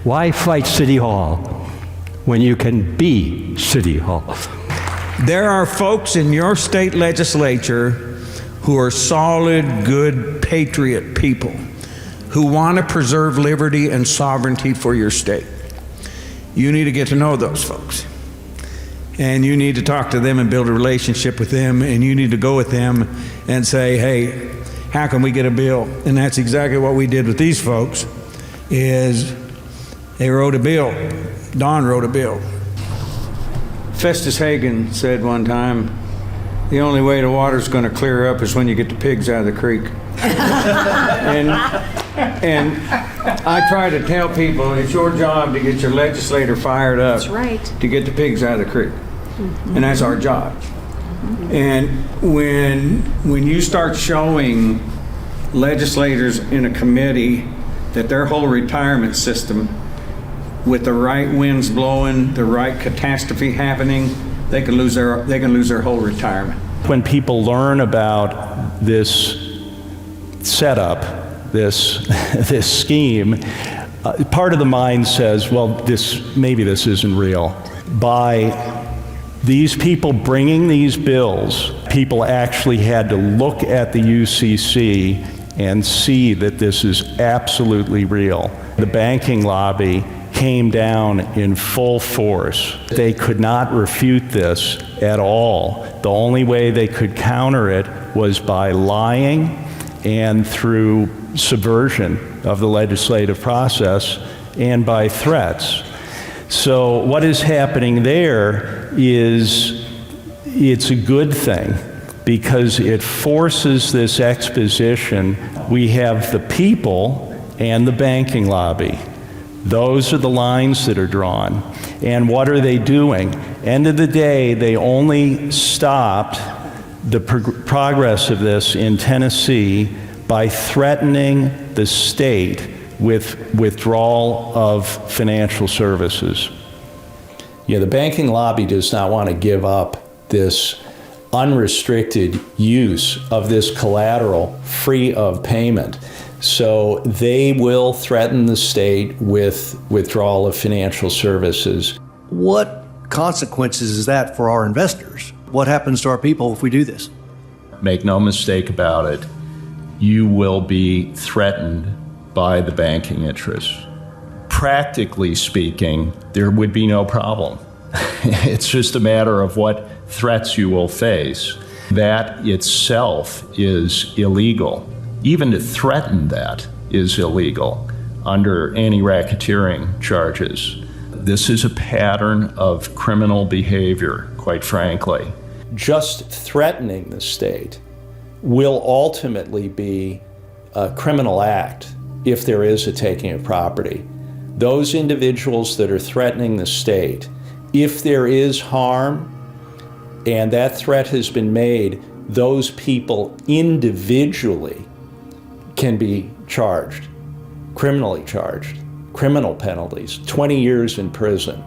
Speaker 4: why fight City Hall when you can be City Hall?
Speaker 11: There are folks in your state legislature who are solid, good, patriot people who want to preserve liberty and sovereignty for your state. You need to get to know those folks. And you need to talk to them and build a relationship with them, and you need to go with them and say, hey, how can we get a bill? And that's exactly what we did with these folks, is they wrote a bill. Don wrote a bill.
Speaker 2: Festus Hagen said one time, the only way the water's going to clear up is when you get the pigs out of the creek. And
Speaker 11: And I try to tell people it's your job to get your legislator fired up.
Speaker 13: That's right.
Speaker 11: To get the pigs out of the creek. And that's our job. And when you start showing legislators in a committee that their whole retirement system, with the right winds blowing, the right catastrophe happening, they can lose their whole retirement.
Speaker 1: When people learn about this setup, this scheme, part of the mind says, well, maybe this isn't real. By these people bringing these bills, people actually had to look at the UCC and see that this is absolutely real. The banking lobby came down in full force. They could not refute this at all. The only way they could counter it was by lying and through subversion of the legislative process and by threats. So what is happening there is it's a good thing because it forces this exposition. We have the people and the banking lobby. Those are the lines that are drawn. And what are they doing? End of the day, they only stopped the progress of this in Tennessee by threatening the state with withdrawal of financial services. Yeah, the banking lobby does not want to give up this unrestricted use of this collateral free of payment. So they will threaten the state with withdrawal of financial services.
Speaker 15: What consequences is that for our investors? What happens to our people if we do this?
Speaker 1: Make no mistake about it, you will be threatened by the banking interests. Practically speaking, there would be no problem. It's just a matter of what threats you will face. That itself is illegal. Even to threaten that is illegal under anti-racketeering charges. This is a pattern of criminal behavior, quite frankly. Just threatening the state will ultimately be a criminal act if there is a taking of property. Those individuals that are threatening the state, if there is harm and that threat has been made, those people individually can be charged, criminally charged, criminal penalties, 20 years in prison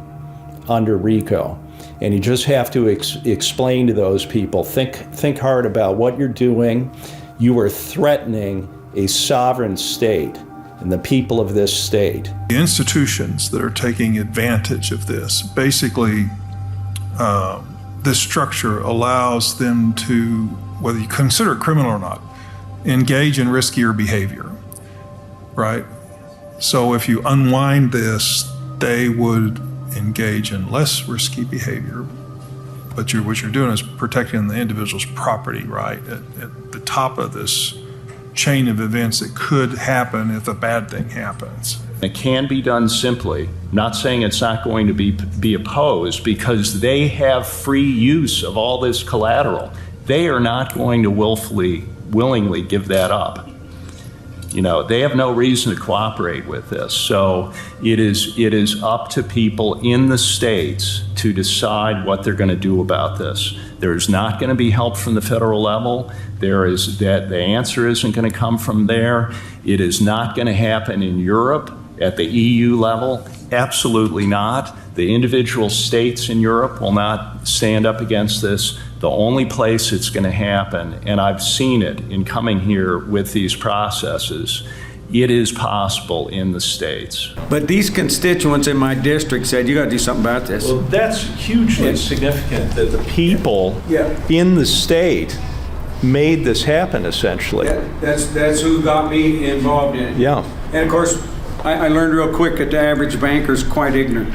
Speaker 1: under RICO. And you just have to explain to those people, think hard about what you're doing. You are threatening a sovereign state and the people of this state.
Speaker 17: The institutions that are taking advantage of this, basically, this structure allows them to, whether you consider it criminal or not, engage in riskier behavior, right? So if you unwind this, they would engage in less risky behavior. But what you're doing is protecting the individual's property right at the top of this chain of events that could happen if a bad thing happens.
Speaker 1: It can be done simply. Not saying it's not going to be opposed, because they have free use of all this collateral. They are not going to willingly give that up. You know, they have no reason to cooperate with this. So it is up to people in the states to decide what they're going to do about this. There's not going to be help from the federal level. The answer isn't going to come from there. It is not going to happen in Europe at the EU level. Absolutely not. The individual states in Europe will not stand up against this. The only place it's going to happen, and I've seen it in coming here with these processes, it is possible in the states.
Speaker 11: But these constituents in my district said, you got to do something about this.
Speaker 1: Well, that's hugely significant that the people in the state made this happen, essentially.
Speaker 11: That's who got me involved in it.
Speaker 1: Yeah.
Speaker 11: And of course, I learned real quick that the average banker's quite ignorant.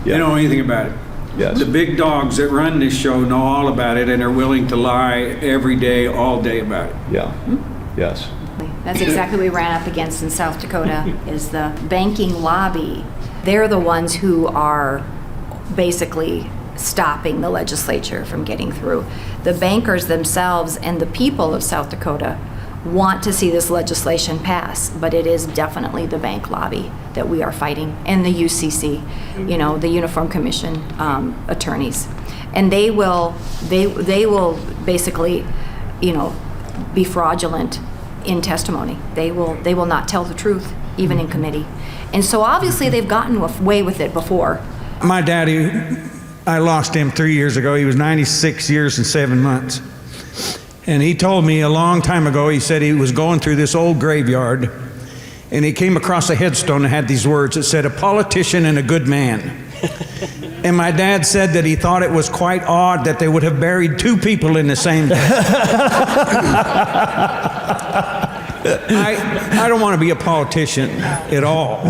Speaker 11: They don't know anything about it.
Speaker 1: Yes.
Speaker 11: The big dogs that run this show know all about it and are willing to lie every day, all day about it.
Speaker 1: Yeah. Yes.
Speaker 13: That's exactly what we ran up against in South Dakota, is the banking lobby. They're the ones who are basically stopping the legislature from getting through. The bankers themselves and the people of South Dakota want to see this legislation pass, but it is definitely the bank lobby that we are fighting, and the UCC, the Uniform Commission attorneys. And they will basically, be fraudulent in testimony. They will not tell the truth, even in committee. And so obviously they've gotten away with it before.
Speaker 11: My daddy, I lost him 3 years ago. He was 96 years and 7 months. And he told me a long time ago, he said he was going through this old graveyard, and he came across a headstone that had these words. It said, "A politician and a good man." And my dad said that he thought it was quite odd that they would have buried two people in the same day. I don't want to be a politician at all.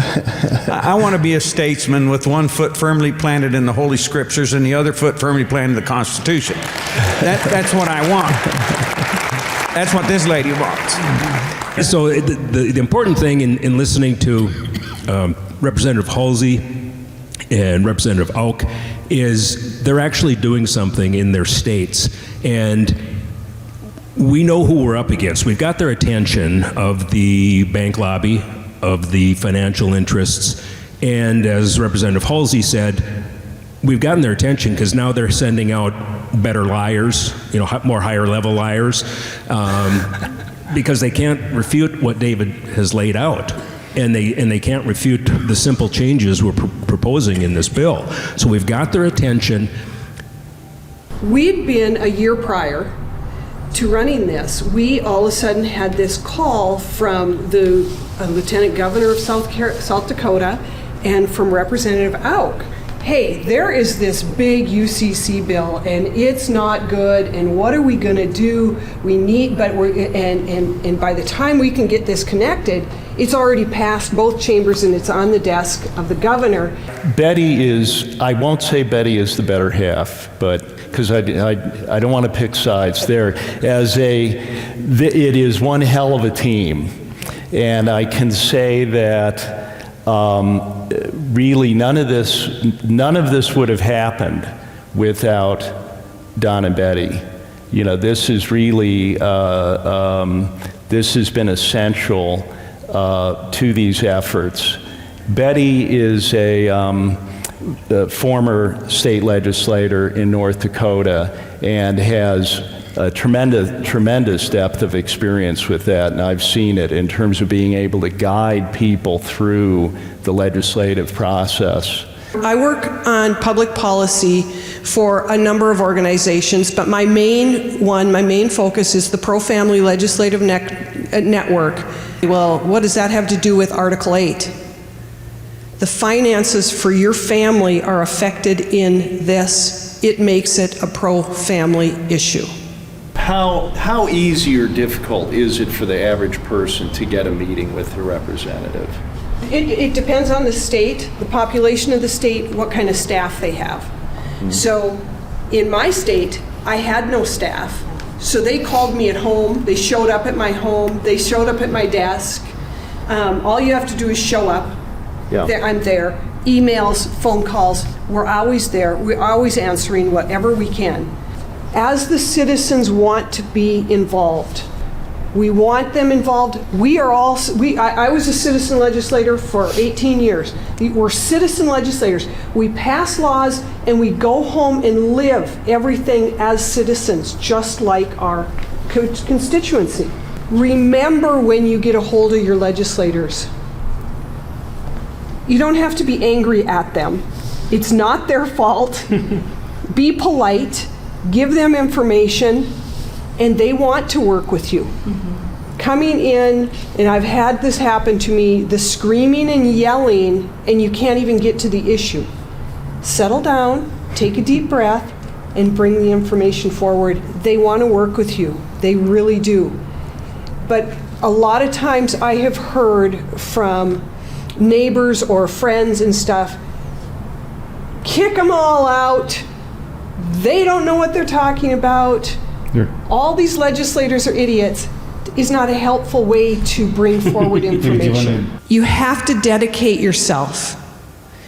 Speaker 11: I want to be a statesman with one foot firmly planted in the Holy Scriptures and the other foot firmly planted in the Constitution. That's what I want. That's what this lady wants.
Speaker 5: So the important thing in listening to Representative Halsey and Representative Auk is they're actually doing something in their states, and we know who we're up against. We've got their attention of the bank lobby, of the financial interests, and as Representative Halsey said, we've gotten their attention because now they're sending out better liars, more higher level liars, because they can't refute what David has laid out. And they can't refute the simple changes we're proposing in this bill. So we've got their attention.
Speaker 24: We'd been a year prior to running this. We all of a sudden had this call from the Lieutenant Governor of South Dakota and from Representative Auk. Hey, there is this big UCC bill and it's not good, and what are we going to do? We need, but and by the time we can get this connected, it's already passed both chambers and it's on the desk of the governor.
Speaker 1: Betty is, I won't say Betty is the better half, but because I don't want to pick sides there. It is one hell of a team, and I can say that really none of this would have happened without Don and Betty. This is really this has been essential to these efforts. Betty is a former state legislator in North Dakota and has a tremendous depth of experience with that, and I've seen it in terms of being able to guide people through the legislative process.
Speaker 24: I work on public policy for a number of organizations, but my main focus is the Pro-Family Legislative Network. Well, what does that have to do with Article 8? The finances for your family are affected in this. It makes it a pro-family issue.
Speaker 1: How easy or difficult is it for the average person to get a meeting with a representative?
Speaker 24: It depends on the state, the population of the state, what kind of staff they have. Mm-hmm. So in my state, I had no staff. So they called me at home, they showed up at my home, they showed up at my desk. All you have to do is show up. Yeah. I'm there. Emails, phone calls, we're always there. We're always answering whatever we can. As the citizens want to be involved, we want them involved. I was a citizen legislator for 18 years. We're citizen legislators. We pass laws and we go home and live everything as citizens, just like our constituency. Remember when you get a hold of your legislators, you don't have to be angry at them. It's not their fault. Be polite, give them information, and they want to work with you. Mm-hmm. Coming in, and I've had this happen to me, the screaming and yelling, and you can't even get to the issue. Settle down, take a deep breath, and bring the information forward. They want to work with you. They really do. But a lot of times I have heard from neighbors or friends and stuff, kick them all out. They don't know what they're talking about. Yeah. All these legislators are idiots is not a helpful way to bring forward information. You have to dedicate yourself.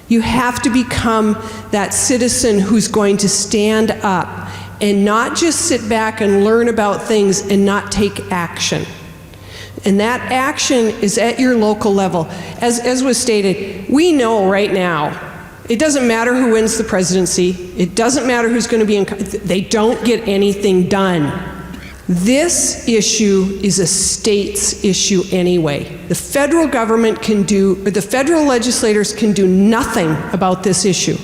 Speaker 24: You have to become that citizen who's going to stand up and not just sit back and learn about things and not take action. And that action is at your local level. As was stated, we know right now, it doesn't matter who wins the presidency, it doesn't matter who's going to be in, they don't get anything done. This issue is a state's issue anyway. The federal government can do, or the federal legislators can do nothing about this issue.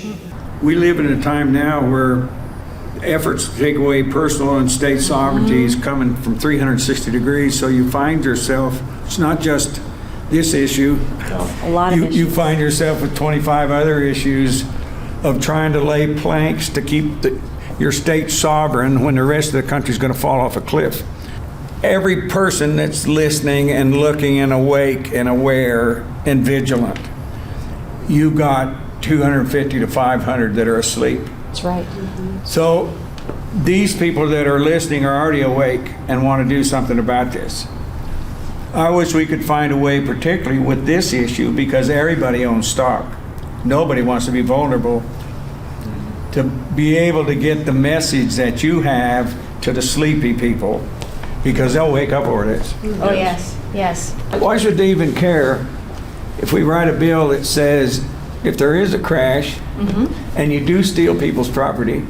Speaker 11: We live in a time now where efforts to take away personal and state sovereignty is coming from 360 degrees, so you find yourself, it's not just this issue.
Speaker 13: A lot of issues.
Speaker 11: You find yourself with 25 other issues of trying to lay planks to keep your state sovereign when the rest of the country's going to fall off a cliff. Every person that's listening and looking and awake and aware and vigilant, you got 250 to 500 that are asleep.
Speaker 13: That's right.
Speaker 11: So these people that are listening are already awake and want to do something about this. I wish we could find a way, particularly with this issue, because everybody owns stock. Nobody wants to be vulnerable, to be able to get the message that you have to the sleepy people, because they'll wake up over this.
Speaker 13: Oh, yes, yes.
Speaker 11: Why should they even care if we write a bill that says if there is a crash and you do steal people's property,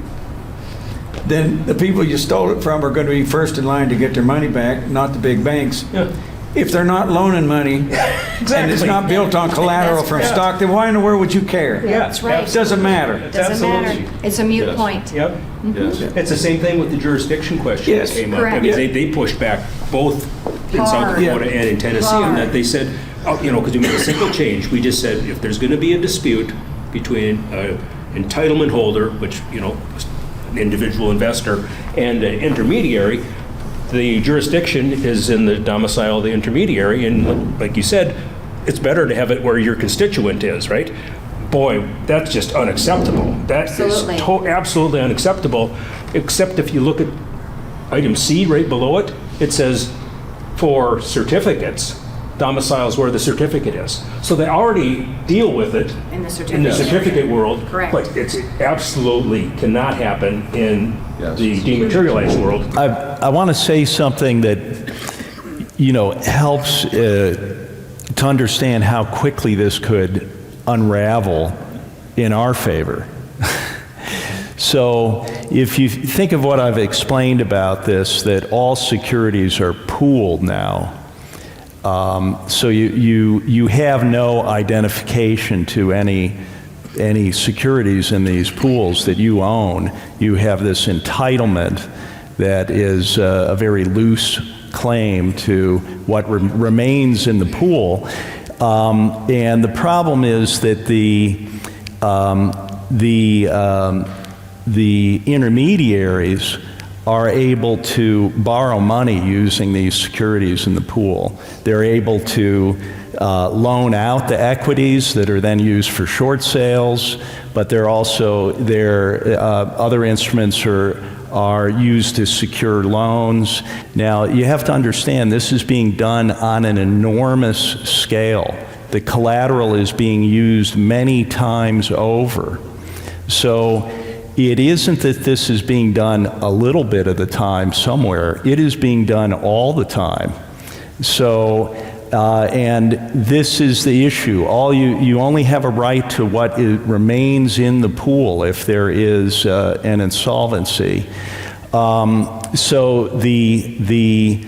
Speaker 11: then the people you stole it from are going to be first in line to get their money back, not the big banks.
Speaker 5: Yeah.
Speaker 11: If they're not loaning money and it's not built on collateral from stock, then why in the world would you care?
Speaker 5: Yeah,
Speaker 13: that's right.
Speaker 11: It doesn't matter.
Speaker 13: It doesn't matter. It's a moot point.
Speaker 5: Yep. Yes. It's the same thing with the jurisdiction question that came up. I mean, they pushed back both in South Dakota and in Tennessee on that. They said, because we made a simple change. We just said if there's going to be a dispute between an entitlement holder, which, an individual investor, and an intermediary, the jurisdiction is in the domicile of the intermediary, and like you said, it's better to have it where your constituent is, right? Boy, that's just unacceptable. That is absolutely unacceptable, except if you look at item C right below it, it says for certificates, domiciles where the certificate is. So they already deal with it
Speaker 13: in the
Speaker 5: certificate world. Correct. But it absolutely cannot happen in the dematerialized world.
Speaker 1: I want to say something that, helps to understand how quickly this could unravel in our favor. So if you think of what I've explained about this, that all securities are pooled now, so you have no identification to any securities in these pools that you own. You have this entitlement that is a very loose claim to what remains in the pool. And the problem is that the intermediaries are able to borrow money using these securities in the pool. They're able to loan out the equities that are then used for short sales, but they're also, other instruments are used to secure loans. Now, you have to understand this is being done on an enormous scale. The collateral is being used many times over. So it isn't that this is being done a little bit of the time somewhere. It is being done all the time. So, and this is the issue. You only have a right to what remains in the pool if there is an insolvency. So the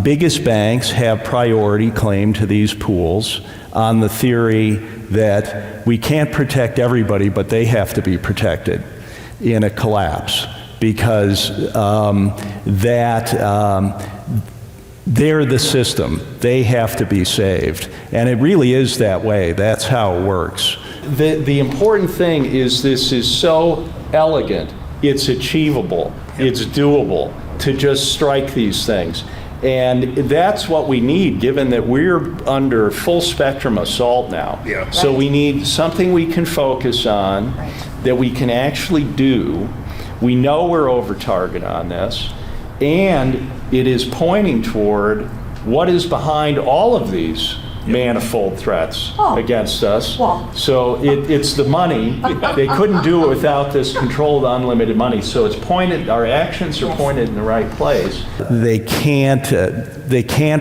Speaker 1: biggest banks have priority claim to these pools on the theory that we can't protect everybody, but they have to be protected in a collapse because they're the system. They have to be saved. And it really is that way. That's how it works. The important thing is this is so elegant. It's achievable. It's doable to just strike these things. And that's what we need, given that we're under full spectrum assault now. Yeah. So we need something we can focus on, that we can actually do. We know we're over target on this, and it is pointing toward what is behind all of these manifold threats
Speaker 24: Oh.
Speaker 1: against us.
Speaker 24: Well.
Speaker 1: So it's the money. They couldn't do it without this controlled, unlimited money. So it's pointed. Our actions are pointed in the right place. They can't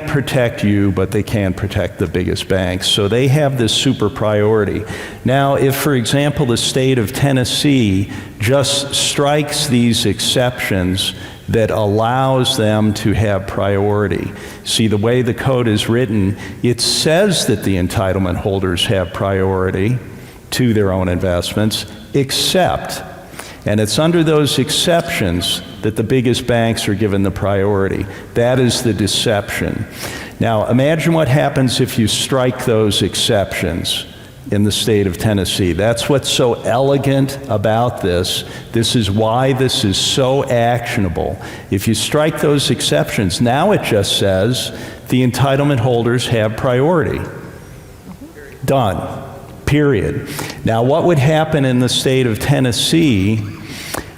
Speaker 1: protect you, but they can protect the biggest banks. So they have this super priority. Now, if, for example, the state of Tennessee just strikes these exceptions that allows them to have priority. See, the way the code is written, it says that the entitlement holders have priority to their own investments, except, and it's under those exceptions that the biggest banks are given the priority. That is the deception. Now, imagine what happens if you strike those exceptions in the state of Tennessee. That's what's so elegant about this. This is why this is so actionable. If you strike those exceptions, now it just says the entitlement holders have priority. Done. Period. Now, what would happen in the state of Tennessee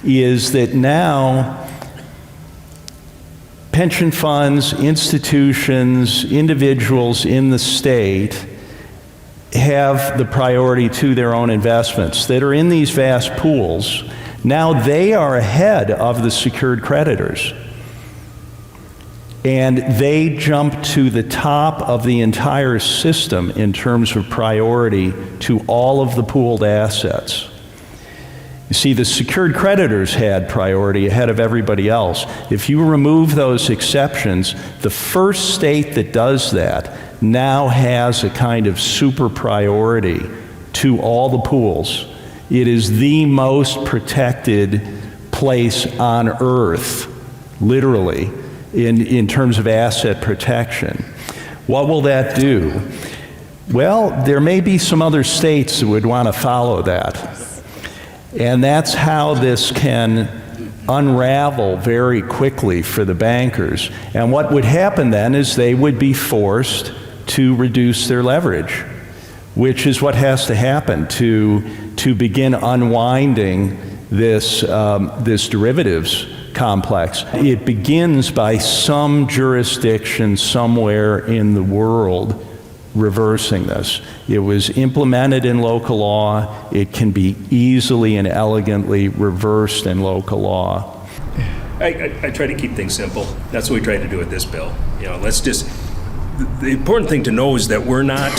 Speaker 1: is that now pension funds, institutions, individuals in the state have the priority to their own investments that are in these vast pools. Now they are ahead of the secured creditors. And they jump to the top of the entire system in terms of priority to all of the pooled assets. You see, the secured creditors had priority ahead of everybody else. If you remove those exceptions, the first state that does that now has a kind of super priority to all the pools. It is the most protected place on earth, literally, in terms of asset protection. What will that do? Well, there may be some other states that would want to follow that. And that's how this can unravel very quickly for the bankers. And what would happen then is they would be forced to reduce their leverage, which is what has to happen to begin unwinding this derivatives complex. It begins by some jurisdiction somewhere in the world reversing this. It was implemented in local law. It can be easily and elegantly reversed in local law.
Speaker 5: I try to keep things simple. That's what we try to do with this bill. You know, let's just. The important thing to know is that we're not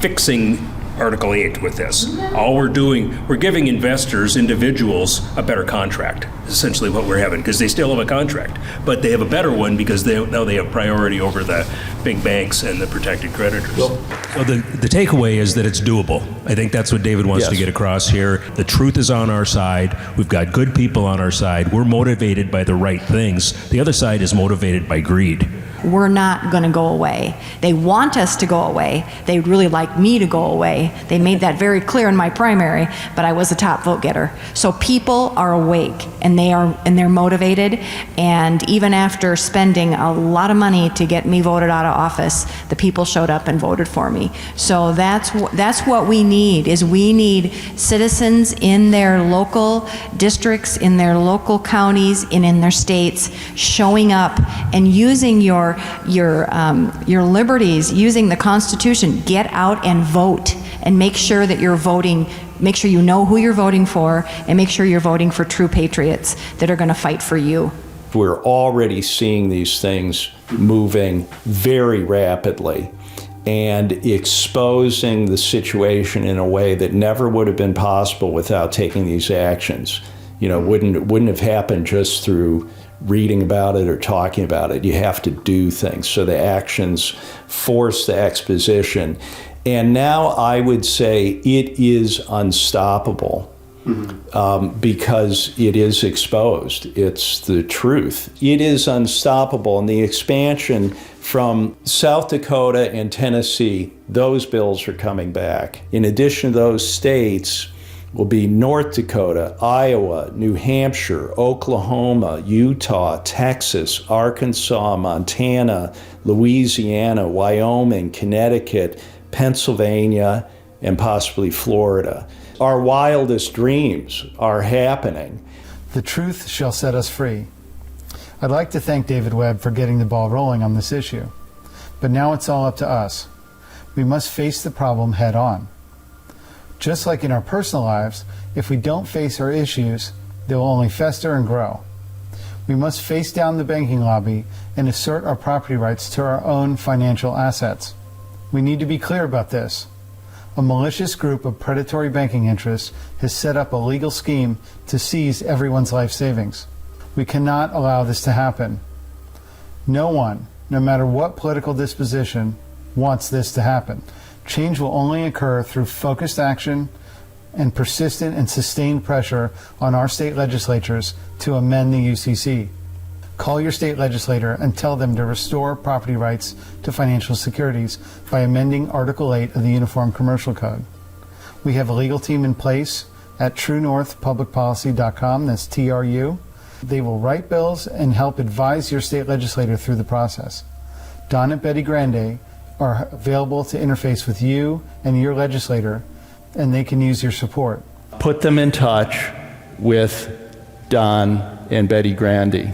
Speaker 5: fixing Article 8 with this. All we're doing, we're giving investors, individuals, a better contract, essentially what we're having, because they still have a contract, but they have a better one because now they have priority over the big banks and the protected creditors. Well, the takeaway is that it's doable. I think that's what David wants to get across here. The truth is on our side. We've got good people on our side. We're motivated by the right things. The other side is motivated by greed.
Speaker 13: We're not going to go away. They want us to go away. They would really like me to go away. They made that very clear in my primary, but I was a top vote getter. So people are awake and they're motivated. And even after spending a lot of money to get me voted out of office, the people showed up and voted for me. So that's what we need. Is we need citizens in their local districts, in their local counties, and in their states showing up and using your liberties, using the Constitution. Get out and vote and make sure that you're voting, make sure you know who you're voting for, and make sure you're voting for true patriots that are going to fight for you.
Speaker 1: We're already seeing these things moving very rapidly and exposing the situation in a way that never would have been possible without taking these actions. You know, wouldn't have happened just through reading about it or talking about it. You have to do things. So the actions force the exposition. And now I would say it is unstoppable because it is exposed. It's the truth. It is unstoppable. And the expansion from South Dakota and Tennessee, those bills are coming back. In addition to those states, will be North Dakota, Iowa, New Hampshire, Oklahoma, Utah, Texas, Arkansas, Montana, Louisiana, Wyoming, Connecticut, Pennsylvania, and possibly Florida. Our wildest dreams are happening.
Speaker 7: The truth shall set us free. I'd like to thank David Webb for getting the ball rolling on this issue. But now it's all up to us. We must face the problem head on. Just like in our personal lives, if we don't face our issues, they will only fester and grow. We must face down the banking lobby and assert our property rights to our own financial assets. We need to be clear about this. A malicious group of predatory banking interests has set up a legal scheme to seize everyone's life savings. We cannot allow this to happen. No one, no matter what political disposition, wants this to happen. Change will only occur through focused action and persistent and sustained pressure on our state legislatures to amend the UCC. Call your state legislator and tell them to restore property rights to financial securities by amending Article 8 of the Uniform Commercial Code. We have a legal team in place at truenorthpublicpolicy.com, that's TRU. They will write bills and help advise your state legislator through the process. Don and Betty Grande are available to interface with you and your legislator, and they can use your support.
Speaker 1: Put them in touch with Don and Betty Grande,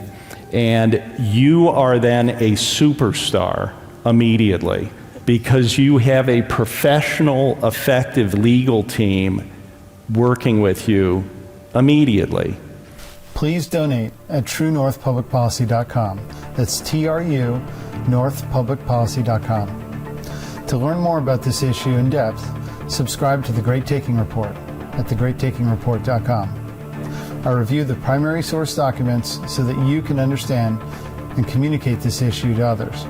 Speaker 1: and you are then a superstar immediately because you have a professional, effective legal team working with you immediately.
Speaker 7: Please donate at truenorthpublicpolicy.com. That's TRU, northpublicpolicy.com. To learn more about this issue in depth, subscribe to The Great Taking Report at thegreattakingreport.com. I review the primary source documents so that you can understand and communicate this issue to others.